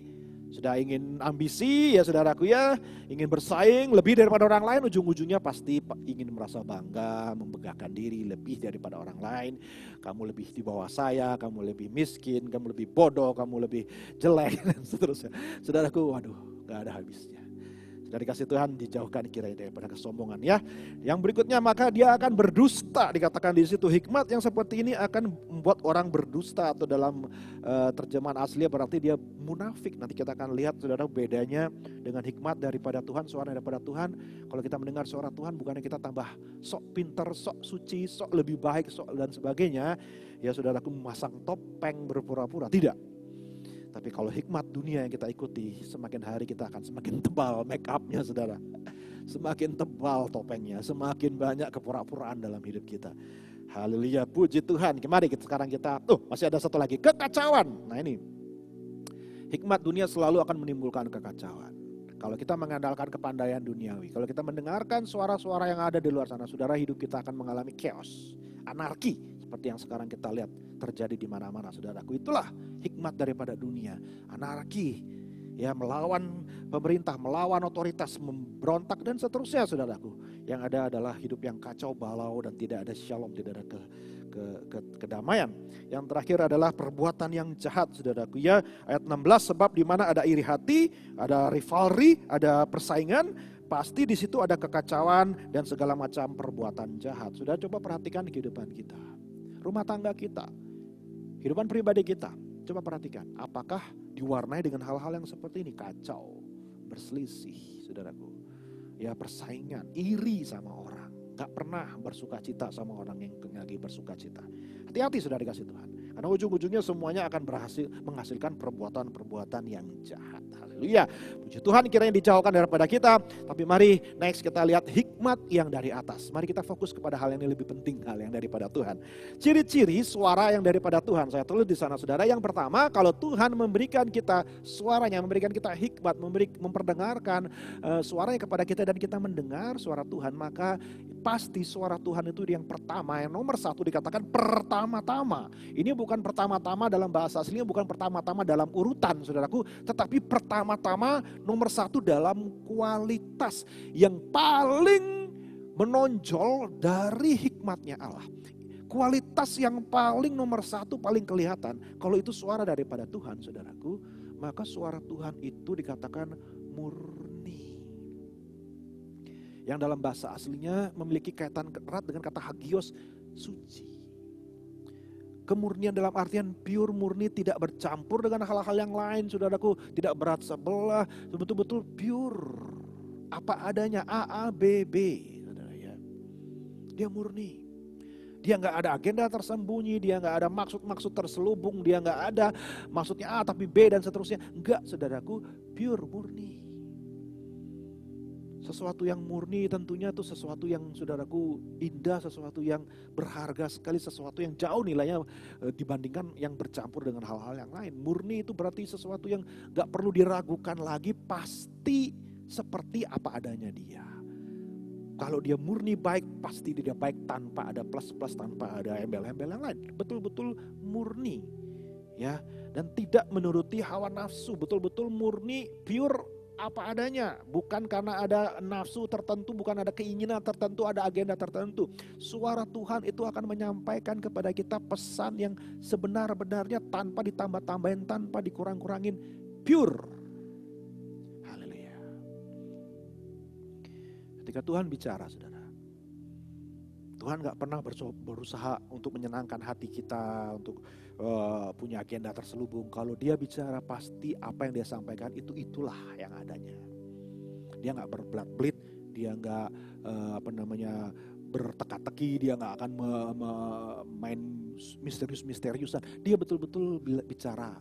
sudah ingin ambisi ya saudaraku ya, ingin bersaing lebih daripada orang lain, ujung-ujungnya pasti ingin merasa bangga, memegahkan diri lebih daripada orang lain. Kamu lebih di bawah saya, kamu lebih miskin, kamu lebih bodoh, kamu lebih jelek dan seterusnya. Saudaraku, waduh, gak ada habisnya. Dari kasih Tuhan dijauhkan kiranya daripada kesombongan ya. Yang berikutnya maka dia akan berdusta, dikatakan di situ. Hikmat yang seperti ini akan membuat orang berdusta, atau dalam terjemahan aslinya berarti dia munafik. Nanti kita akan lihat saudara bedanya dengan hikmat daripada Tuhan, suara daripada Tuhan. Kalau kita mendengar suara Tuhan bukannya kita tambah sok pinter, sok suci, sok lebih baik, sok dan sebagainya. Ya saudaraku, memasang topeng berpura-pura, tidak. Tapi kalau hikmat dunia yang kita ikuti, semakin hari kita akan semakin tebal make up-nya saudara. Semakin tebal topengnya, semakin banyak kepura-puraan dalam hidup kita. Haleluya, puji Tuhan. Mari sekarang kita, masih ada satu lagi, kekacauan. Nah ini, hikmat dunia selalu akan menimbulkan kekacauan. Kalau kita mengandalkan kepandaian duniawi, kalau kita mendengarkan suara-suara yang ada di luar sana, saudara, hidup kita akan mengalami chaos, anarki. Seperti yang sekarang kita lihat terjadi di mana-mana, saudaraku. Itulah hikmat daripada dunia, anarki, ya, melawan pemerintah, melawan otoritas, memberontak dan seterusnya, saudaraku. Yang ada adalah hidup yang kacau balau dan tidak ada shalom, tidak ada kedamaian. Yang terakhir adalah perbuatan yang jahat, saudaraku. Ya, ayat 16, sebab di mana ada iri hati, ada rivalry, ada persaingan, pasti di situ ada kekacauan dan segala macam perbuatan jahat. Sudah coba perhatikan kehidupan kita, rumah tangga kita, kehidupan pribadi kita. Coba perhatikan, apakah diwarnai dengan hal-hal yang seperti ini? Kacau, berselisih, saudaraku. Ya, persaingan, iri sama orang, gak pernah bersuka cita sama orang yang lagi bersuka cita. Hati-hati saudara dikasih Tuhan, karena ujung-ujungnya semuanya akan menghasilkan perbuatan-perbuatan yang jahat. Haleluya, puji Tuhan, kiranya dijauhkan daripada kita. Tapi mari next kita lihat hikmat yang dari atas. Mari kita fokus kepada hal yang lebih penting, hal yang daripada Tuhan. Ciri-ciri suara yang daripada Tuhan, saya tulis di sana saudara. Yang pertama, kalau Tuhan memberikan kita suaranya, memberikan kita hikmat, memperdengarkan suaranya kepada kita dan kita mendengar suara Tuhan, maka pasti suara Tuhan itu yang pertama, yang nomor satu, dikatakan pertama-tama. Ini bukan pertama-tama dalam bahasa aslinya, bukan pertama-tama dalam urutan saudaraku, tetapi pertama-tama nomor satu dalam kualitas yang paling menonjol dari hikmatnya Allah. Kualitas yang paling nomor satu, paling kelihatan, kalau itu suara daripada Tuhan saudaraku, maka suara Tuhan itu dikatakan murni. Yang dalam bahasa aslinya memiliki kaitan erat dengan kata hagios, suci. Kemurnian dalam artian pure, murni, tidak bercampur dengan hal-hal yang lain saudaraku, tidak berat sebelah, betul-betul pure. Apa adanya, A, B, B, saudara ya. Dia murni. Dia nggak ada agenda tersembunyi, dia nggak ada maksud-maksud terselubung, dia nggak ada maksudnya A tapi B dan seterusnya. Enggak, saudaraku, pure, murni. Sesuatu yang murni tentunya itu sesuatu yang, saudaraku, indah, sesuatu yang berharga sekali, sesuatu yang jauh nilainya dibandingkan yang bercampur dengan hal-hal yang lain. Murni itu berarti sesuatu yang nggak perlu diragukan lagi, pasti seperti apa adanya dia. Kalau dia murni baik, pasti dia baik tanpa ada plus-plus, tanpa ada embel-embel yang lain. Betul-betul murni, ya, dan tidak menuruti hawa nafsu. Betul-betul murni, pure apa adanya. Bukan karena ada nafsu tertentu, bukan ada keinginan tertentu, ada agenda tertentu. Suara Tuhan itu akan menyampaikan kepada kita pesan yang sebenar-benarnya tanpa ditambah-tambahin, tanpa dikurang-kurangin, pure. Ketika Tuhan bicara, saudara, Tuhan gak pernah berusaha untuk menyenangkan hati kita, untuk punya agenda terselubung. Kalau dia bicara, pasti apa yang dia sampaikan itulah yang adanya. Dia gak berbelat-belit, dia gak berteka-teki, dia gak akan main misterius-misteriusan. Dia betul-betul bicara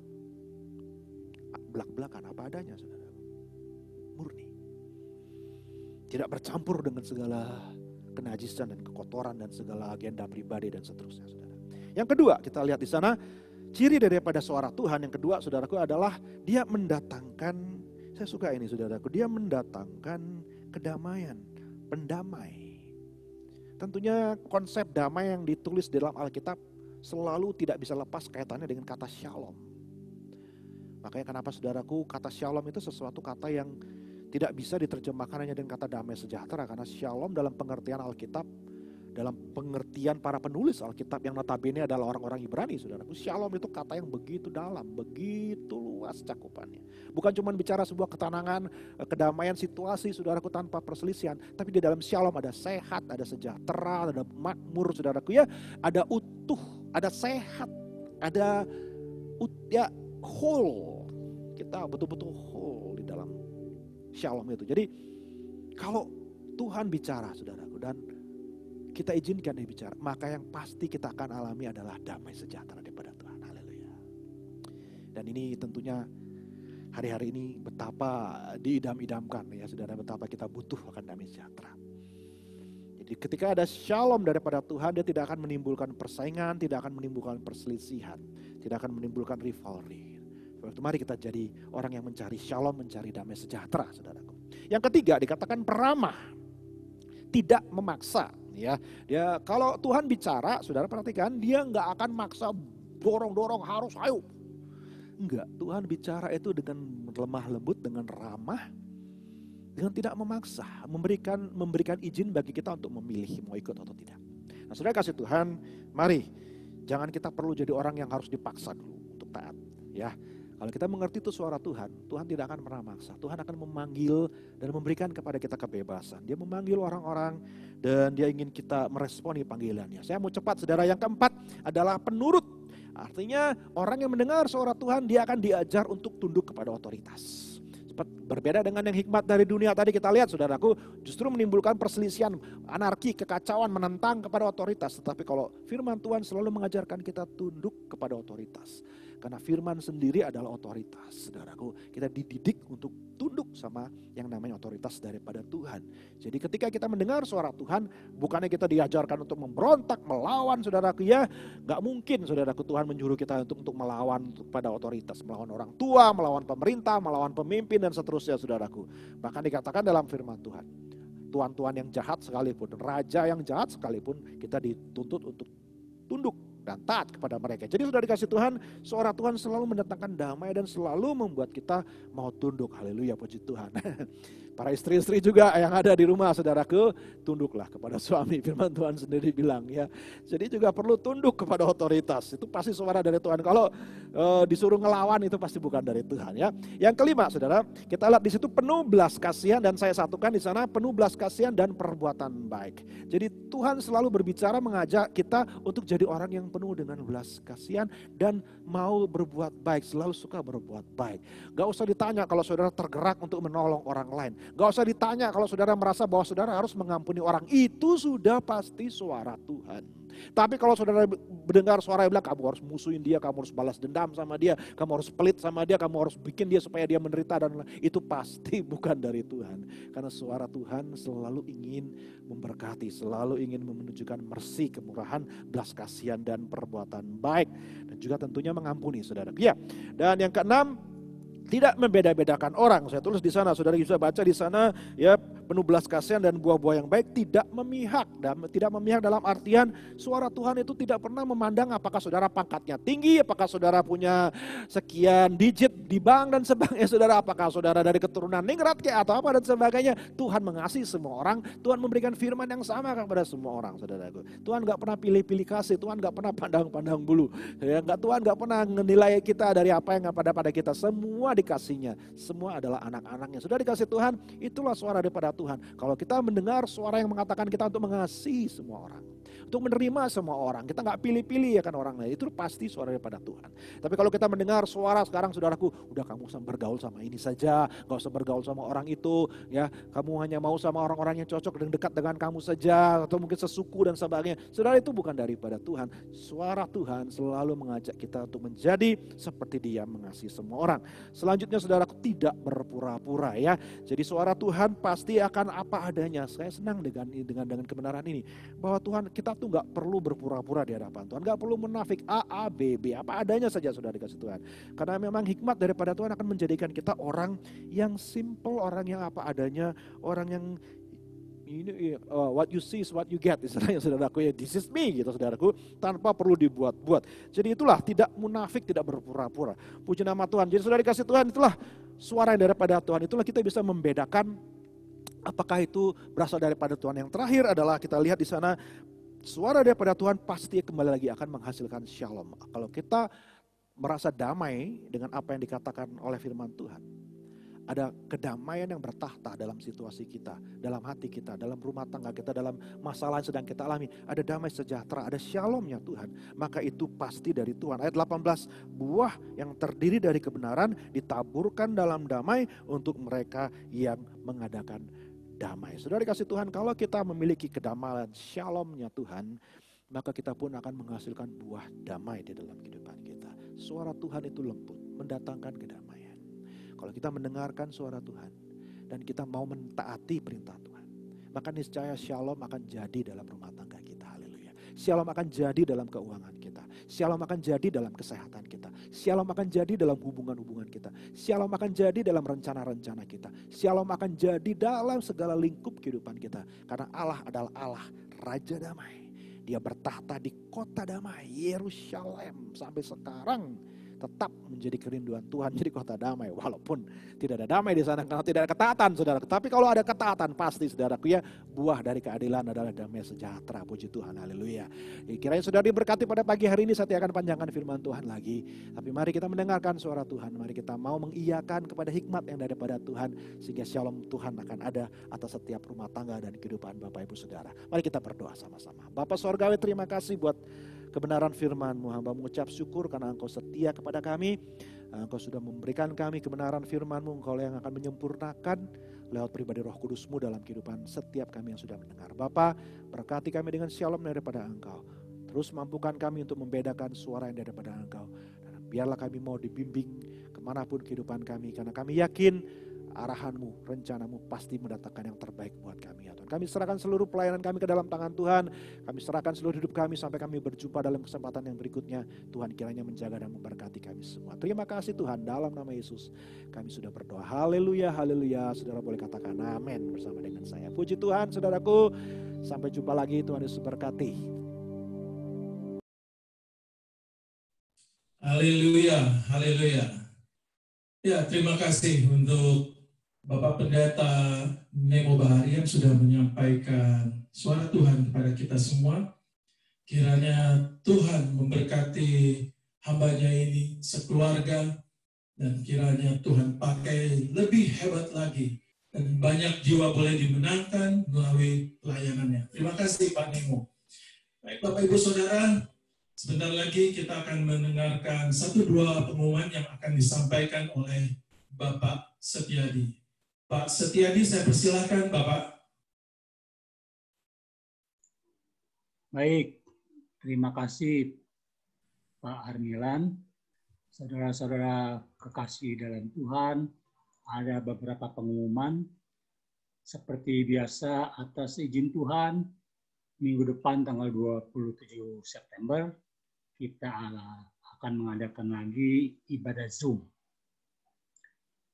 belak-belakan apa adanya, saudara. Murni. Tidak bercampur dengan segala kenajisan dan kekotoran dan segala agenda pribadi dan seterusnya, saudara. Yang kedua, kita lihat di sana ciri daripada suara Tuhan yang kedua, saudaraku, adalah dia mendatangkan, saya suka ini, saudaraku, dia mendatangkan kedamaian, pendamai. Tentunya konsep damai yang ditulis dalam Alkitab selalu tidak bisa lepas kaitannya dengan kata shalom. Makanya kenapa, saudaraku, kata shalom itu sesuatu kata yang tidak bisa diterjemahkan hanya dengan kata damai sejahtera, karena shalom dalam pengertian Alkitab, dalam pengertian para penulis Alkitab yang notabene adalah orang-orang Ibrani, saudaraku, shalom itu kata yang begitu dalam, begitu luas cakupannya. Bukan cuma bicara sebuah ketenangan, kedamaian situasi, saudaraku, tanpa perselisihan, tapi di dalam shalom ada sehat, ada sejahtera, ada makmur, saudaraku, ya, ada utuh, ada sehat, ada whole. Kita betul-betul whole di dalam shalom itu. Jadi kalau Tuhan bicara, saudaraku, dan kita izinkan dia bicara, maka yang pasti kita akan alami adalah damai sejahtera daripada Tuhan. Haleluya. Dan ini tentunya hari-hari ini betapa diidam-idamkan, ya saudara, betapa kita butuh akan damai sejahtera. Jadi ketika ada shalom daripada Tuhan, dia tidak akan menimbulkan persaingan, tidak akan menimbulkan perselisihan, tidak akan menimbulkan rivalry. Mari kita jadi orang yang mencari shalom, mencari damai sejahtera, saudaraku. Yang ketiga dikatakan peramah, tidak memaksa. Ya, dia kalau Tuhan bicara, saudara perhatikan, dia nggak akan maksa, dorong-dorong harus ayo. Enggak, Tuhan bicara itu dengan lemah lembut, dengan ramah, dengan tidak memaksa, memberikan izin bagi kita untuk memilih mau ikut atau tidak. Nah, saudara kasih Tuhan, mari jangan kita perlu jadi orang yang harus dipaksa dulu untuk taat, ya. Kalau kita mengerti itu suara Tuhan, Tuhan tidak akan pernah maksa. Tuhan akan memanggil dan memberikan kepada kita kebebasan. Dia memanggil orang-orang dan dia ingin kita meresponi panggilannya. Saya mau cepat, saudara. Yang keempat adalah penurut. Artinya orang yang mendengar suara Tuhan, dia akan diajar untuk tunduk kepada otoritas. Berbeda dengan yang hikmat dari dunia tadi kita lihat, saudaraku, justru menimbulkan perselisihan, anarki, kekacauan, menentang kepada otoritas. Tetapi kalau firman Tuhan selalu mengajarkan kita tunduk kepada otoritas. Karena firman sendiri adalah otoritas, saudaraku. Kita dididik untuk tunduk sama yang namanya otoritas daripada Tuhan. Jadi ketika kita mendengar suara Tuhan, bukannya kita diajarkan untuk memberontak, melawan, saudaraku, ya. Gak mungkin, saudaraku, Tuhan menyuruh kita untuk melawan kepada otoritas. Melawan orang tua, melawan pemerintah, melawan pemimpin, dan seterusnya, saudaraku. Bahkan dikatakan dalam firman Tuhan, tuan-tuan yang jahat sekalipun, raja yang jahat sekalipun, kita dituntut untuk tunduk dan taat kepada mereka. Jadi sudah dikasih Tuhan, suara Tuhan selalu mendatangkan damai dan selalu membuat kita mau tunduk. Haleluya, puji Tuhan. Para istri-istri juga yang ada di rumah, saudaraku, tunduklah kepada suami. Firman Tuhan sendiri bilang, ya. Jadi juga perlu tunduk kepada otoritas. Itu pasti suara dari Tuhan. Kalau disuruh ngelawan itu pasti bukan dari Tuhan, ya. Yang kelima, saudara, kita lihat di situ penuh belas kasihan, dan saya satukan di sana penuh belas kasihan dan perbuatan baik. Jadi Tuhan selalu berbicara, mengajak kita untuk jadi orang yang yang penuh dengan belas kasihan dan mau berbuat baik, selalu suka berbuat baik. Gak usah ditanya kalau saudara tergerak untuk menolong orang lain. Gak usah ditanya kalau saudara merasa bahwa saudara harus mengampuni orang. Itu sudah pasti suara Tuhan. Tapi kalau saudara mendengar suara yang bilang kamu harus musuhin dia, kamu harus balas dendam sama dia, kamu harus pelit sama dia, kamu harus bikin dia supaya dia menderita, dan itu pasti bukan dari Tuhan. Karena suara Tuhan selalu ingin memberkati, selalu ingin menunjukkan mercy, kemurahan, belas kasihan dan perbuatan baik, dan juga tentunya mengampuni saudara. Ya. Dan yang keenam, tidak membeda-bedakan orang. Saya tulis di sana, saudara bisa baca di sana, ya, penuh belas kasihan dan buah-buah yang baik, tidak memihak. Dan tidak memihak dalam artian suara Tuhan itu tidak pernah memandang apakah saudara pangkatnya tinggi, apakah saudara punya sekian digit di bank dan sebagainya, saudara, apakah saudara dari keturunan ningrat atau apa dan sebagainya. Tuhan mengasihi semua orang, Tuhan memberikan firman yang sama kepada semua orang, saudaraku. Tuhan gak pernah pilih-pilih kasih, Tuhan gak pernah pandang-pandang bulu. Ya, Tuhan gak pernah menilai kita dari apa yang ada pada kita. Semua dikasihnya, semua adalah anak-anaknya. Sudah dikasih Tuhan, itulah suara daripada Tuhan. Kalau kita mendengar suara yang mengatakan kita untuk mengasihi semua orang, untuk menerima semua orang, kita nggak pilih-pilih ya kan orang lain, itu pasti suara daripada Tuhan. Tapi kalau kita mendengar suara sekarang, saudaraku, udah kamu usah bergaul sama ini saja, nggak usah bergaul sama orang itu, ya, kamu hanya mau sama orang-orang yang cocok dan dekat dengan kamu saja, atau mungkin sesuku dan sebagainya. Saudara, itu bukan daripada Tuhan. Suara Tuhan selalu mengajak kita untuk menjadi seperti Dia mengasihi semua orang. Selanjutnya, saudaraku, tidak berpura-pura, ya. Jadi suara Tuhan pasti akan apa adanya. Saya senang dengan kebenaran ini, bahwa Tuhan, kita tuh nggak perlu berpura-pura di hadapan Tuhan, nggak perlu menafik A, B, apa adanya saja sudah dikasih Tuhan. Karena memang hikmat daripada Tuhan akan menjadikan kita orang yang simple, orang yang apa adanya, orang yang ini what you see is what you get, istilahnya saudaraku, ya, this is me gitu saudaraku, tanpa perlu dibuat-buat. Jadi itulah tidak munafik, tidak berpura-pura. Puji nama Tuhan. Jadi saudara dikasih Tuhan, itulah suara yang daripada Tuhan, itulah kita bisa membedakan apakah itu berasal daripada Tuhan. Yang terakhir adalah kita lihat di sana, suara daripada Tuhan pasti kembali lagi akan menghasilkan shalom. Kalau kita merasa damai dengan apa yang dikatakan oleh firman Tuhan, ada kedamaian yang bertahta dalam situasi kita, dalam hati kita, dalam rumah tangga kita, dalam masalah yang sedang kita alami. Ada damai sejahtera, ada shalomnya Tuhan. Maka itu pasti dari Tuhan. Ayat 18, buah yang terdiri dari kebenaran ditaburkan dalam damai untuk mereka yang mengadakan damai. Saudara dikasih Tuhan, kalau kita memiliki kedamaian, shalomnya Tuhan, maka kita pun akan menghasilkan buah damai di dalam kehidupan kita. Suara Tuhan itu lembut, mendatangkan kedamaian. Kalau kita mendengarkan suara Tuhan dan kita mau mentaati perintah Tuhan, maka niscaya shalom akan jadi dalam rumah tangga kita. Haleluya. Shalom akan jadi dalam keuangan kita. Shalom akan jadi dalam kesehatan kita. Shalom akan jadi dalam hubungan-hubungan kita. Shalom akan jadi dalam rencana-rencana kita. Shalom akan jadi dalam segala lingkup kehidupan kita. Karena Allah adalah Allah, Raja Damai. Dia bertahta di kota damai, Yerusalem. Sampai sekarang tetap menjadi kerinduan Tuhan, jadi kota damai. Walaupun tidak ada damai di sana karena tidak ada ketaatan, saudara. Tapi kalau ada ketaatan, pasti saudaraku, ya, buah dari keadilan adalah damai sejahtera. Puji Tuhan, haleluya. Kiranya saudara diberkati pada pagi hari ini. Saya akan panjangkan firman Tuhan lagi. Tapi mari kita mendengarkan suara Tuhan. Mari kita mau mengiyakan kepada hikmat yang daripada Tuhan, sehingga shalom Tuhan akan ada atas setiap rumah tangga dan kehidupan Bapak Ibu Saudara. Mari kita berdoa sama-sama. Bapa Sorgawi, terima kasih buat kebenaran firman-Mu. Hamba mengucap syukur karena Engkau setia kepada kami. Engkau sudah memberikan kami kebenaran firman-Mu. Engkau yang akan menyempurnakan lewat pribadi Roh Kudus-Mu dalam kehidupan setiap kami yang sudah mendengar. Bapa, berkati kami dengan shalom daripada Engkau. Terus mampukan kami untuk membedakan suara yang daripada Engkau. Dan biarlah kami mau dibimbing kemanapun kehidupan kami. Karena kami yakin arahan-Mu, rencana-Mu pasti mendatangkan yang terbaik buat kami, ya Tuhan. Kami serahkan seluruh pelayanan kami ke dalam tangan Tuhan. Kami serahkan seluruh hidup kami sampai kami berjumpa dalam kesempatan yang berikutnya. Tuhan kiranya menjaga dan memberkati kami semua. Terima kasih Tuhan, dalam nama Yesus kami sudah berdoa. Haleluya, haleluya. Saudara boleh katakan amin bersama dengan saya. Puji Tuhan, saudaraku. Sampai jumpa lagi, Tuhan Yesus berkati. Haleluya, haleluya. Ya, terima kasih untuk Bapak Pendeta Nemo Bahari yang sudah menyampaikan suara Tuhan kepada kita semua. Kiranya Tuhan memberkati hambanya ini sekeluarga, dan kiranya Tuhan pakai lebih hebat lagi, dan banyak jiwa boleh dimenangkan melalui pelayanannya. Terima kasih Pak Nemo. Baik Bapak Ibu Saudara, Sebentar lagi kita akan mendengarkan 1-2 pengumuman yang akan disampaikan oleh Bapak Setiadi. Pak Setiadi, saya persilahkan Bapak. Baik, terima kasih Pak Armilan. Saudara-saudara kekasih dalam Tuhan, ada beberapa pengumuman. Seperti biasa, atas izin Tuhan, minggu depan tanggal 27 September, kita akan mengadakan lagi ibadah Zoom.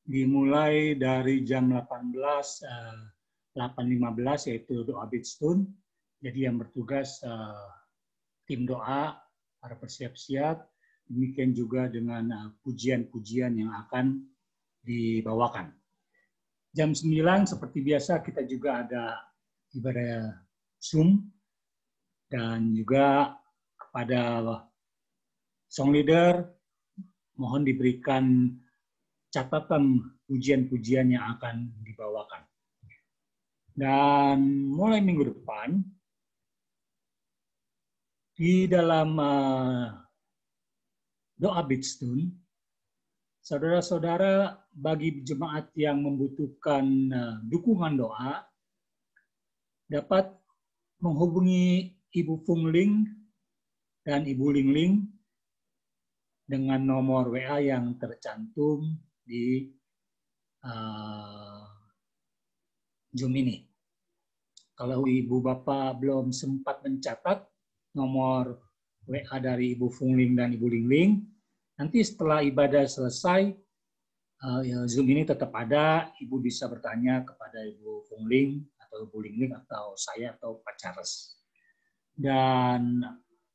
Dimulai dari jam 8.15 yaitu doa Bidstun. Jadi yang bertugas tim doa, para bersiap-siap, demikian juga dengan pujian-pujian yang akan dibawakan. Jam 9 seperti biasa kita juga ada ibadah Zoom, dan juga kepada song leader mohon diberikan catatan pujian-pujian yang akan dibawakan. Dan mulai minggu depan, di dalam doa Bidstun, saudara-saudara bagi jemaat yang membutuhkan dukungan doa, dapat menghubungi Ibu Fung Ling dan Ibu Ling Ling dengan nomor WA yang tercantum di Zoom ini. Kalau Ibu Bapak belum sempat mencatat nomor WA dari Ibu Fung Ling dan Ibu Ling Ling, nanti setelah ibadah selesai, Zoom ini tetap ada, Ibu bisa bertanya kepada Ibu Fung Ling atau Ibu Ling Ling atau saya atau Pak Charles. Dan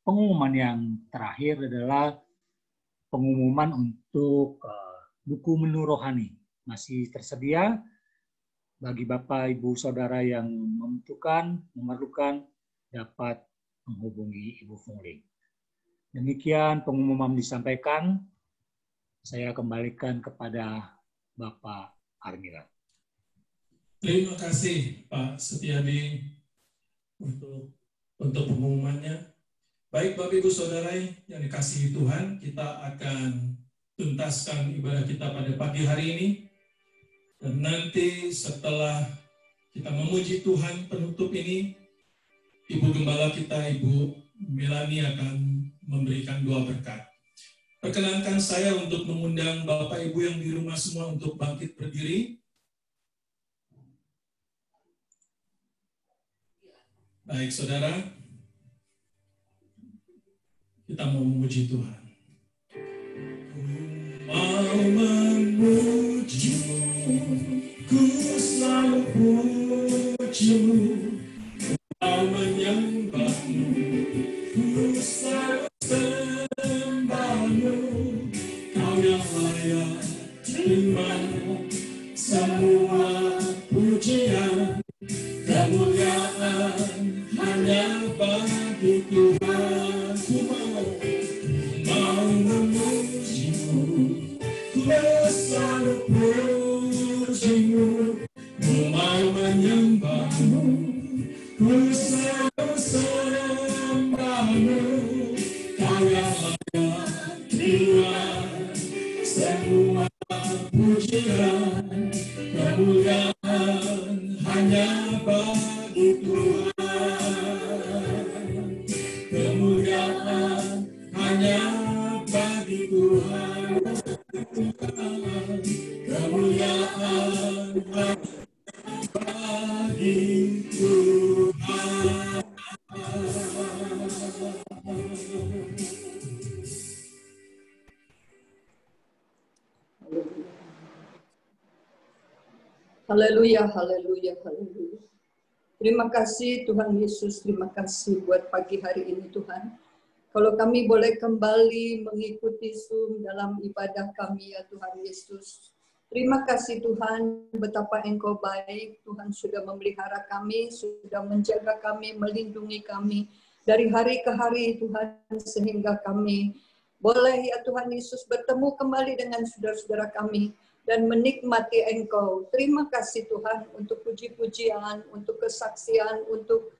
pengumuman yang terakhir adalah pengumuman untuk buku menu rohani. Masih tersedia bagi Bapak, Ibu, Saudara yang memerlukan dapat menghubungi Ibu Fung Ling. Demikian pengumuman disampaikan. Saya kembalikan kepada Bapak Armilan. Terima kasih Pak Setiadi untuk pengumumannya. Baik Bapak Ibu Saudara yang dikasihi Tuhan, kita akan tuntaskan ibadah kita pada pagi hari ini. Dan nanti setelah kita memuji Tuhan penutup ini, Ibu Gembala kita, Ibu Melani akan memberikan doa berkat. Perkenankan saya untuk mengundang Bapak Ibu yang di rumah semua untuk bangkit berdiri. Baik saudara, kita mau memuji Tuhan. Mau memuji, ku selalu puji, mau menyembahmu, ku selalu sembahmu, kau yang layak terima semua pujian, kemuliaan hanya bagi Tuhan. Ku mau memujimu, ku selalu pujimu, ku mau menyembahmu, ku selalu sembahmu, kau yang layak terima semua pujian, kemuliaan hanya bagi Tuhan, kemuliaan hanya bagi Tuhan, kemuliaan hanya bagi Tuhan. Haleluya, haleluya, haleluya. Terima kasih Tuhan Yesus, terima kasih buat pagi hari ini Tuhan. Kalau kami boleh kembali mengikuti Zoom dalam ibadah kami ya Tuhan Yesus. Terima kasih Tuhan, betapa Engkau baik. Tuhan sudah memelihara kami, sudah menjaga kami, melindungi kami. Dari hari ke hari Tuhan, sehingga kami boleh ya Tuhan Yesus bertemu kembali dengan saudara-saudara kami dan menikmati Engkau. Terima kasih Tuhan untuk puji-pujian, untuk kesaksian, untuk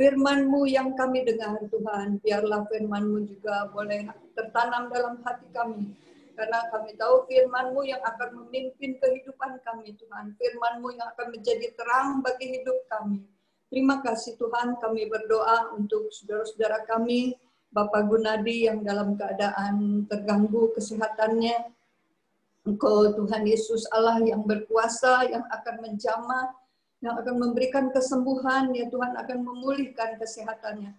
Firman-Mu yang kami dengar Tuhan, biarlah firman-Mu juga boleh tertanam dalam hati kami. Karena kami tahu firman-Mu yang akan memimpin kehidupan kami Tuhan. Firman-Mu yang akan menjadi terang bagi hidup kami. Terima kasih Tuhan, kami berdoa untuk saudara-saudara kami, Bapak Gunadi yang dalam keadaan terganggu kesehatannya. Engkau Tuhan Yesus Allah yang berkuasa, yang akan menjamah, yang akan memberikan kesembuhan, ya Tuhan akan memulihkan kesehatannya.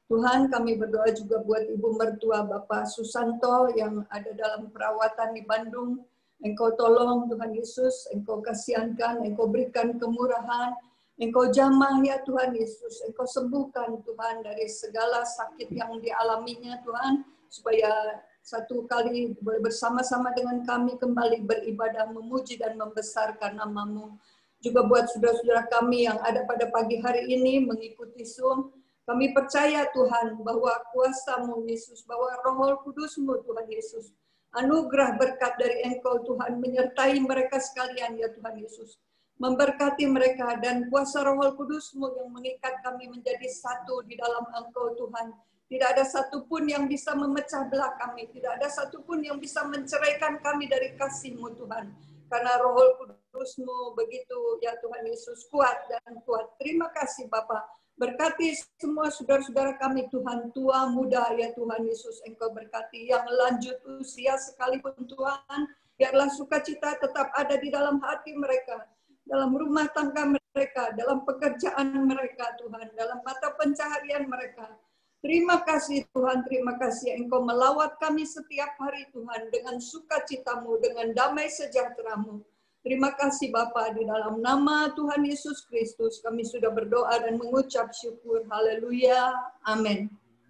Tuhan kami berdoa juga buat Ibu Mertua Bapak Susanto yang ada dalam perawatan di Bandung. Engkau tolong Tuhan Yesus, Engkau kasihankan, Engkau berikan kemurahan, Engkau jamah ya Tuhan Yesus, Engkau sembuhkan Tuhan dari segala sakit yang dialaminya Tuhan, supaya satu kali boleh bersama-sama dengan kami kembali beribadah, memuji dan membesarkan nama-Mu. Juga buat saudara-saudara kami yang ada pada pagi hari ini mengikuti Zoom, kami percaya Tuhan bahwa kuasa-Mu Yesus, bahwa Roh Kudus-Mu Tuhan Yesus, anugerah berkat dari Engkau Tuhan menyertai mereka sekalian ya Tuhan Yesus. Memberkati mereka dan kuasa Roh Kudus-Mu yang mengikat kami menjadi satu di dalam Engkau Tuhan. Tidak ada satupun yang bisa memecah belah kami, tidak ada satupun yang bisa menceraikan kami dari kasih-Mu Tuhan. Karena Roh Kudus-Mu begitu ya Tuhan Yesus kuat dan kuat. Terima kasih Bapa. Berkati semua saudara-saudara kami Tuhan, tua muda ya Tuhan Yesus, Engkau berkati yang lanjut usia sekalipun Tuhan, biarlah sukacita tetap ada di dalam hati mereka, dalam rumah tangga mereka, dalam pekerjaan mereka Tuhan, dalam mata pencaharian mereka. Terima kasih Tuhan, terima kasih Engkau melawat kami setiap hari Tuhan dengan sukacita-Mu, dengan damai sejahtera-Mu. Terima kasih Bapa, di dalam nama Tuhan Yesus Kristus kami sudah berdoa dan mengucap syukur. Haleluya. Amin.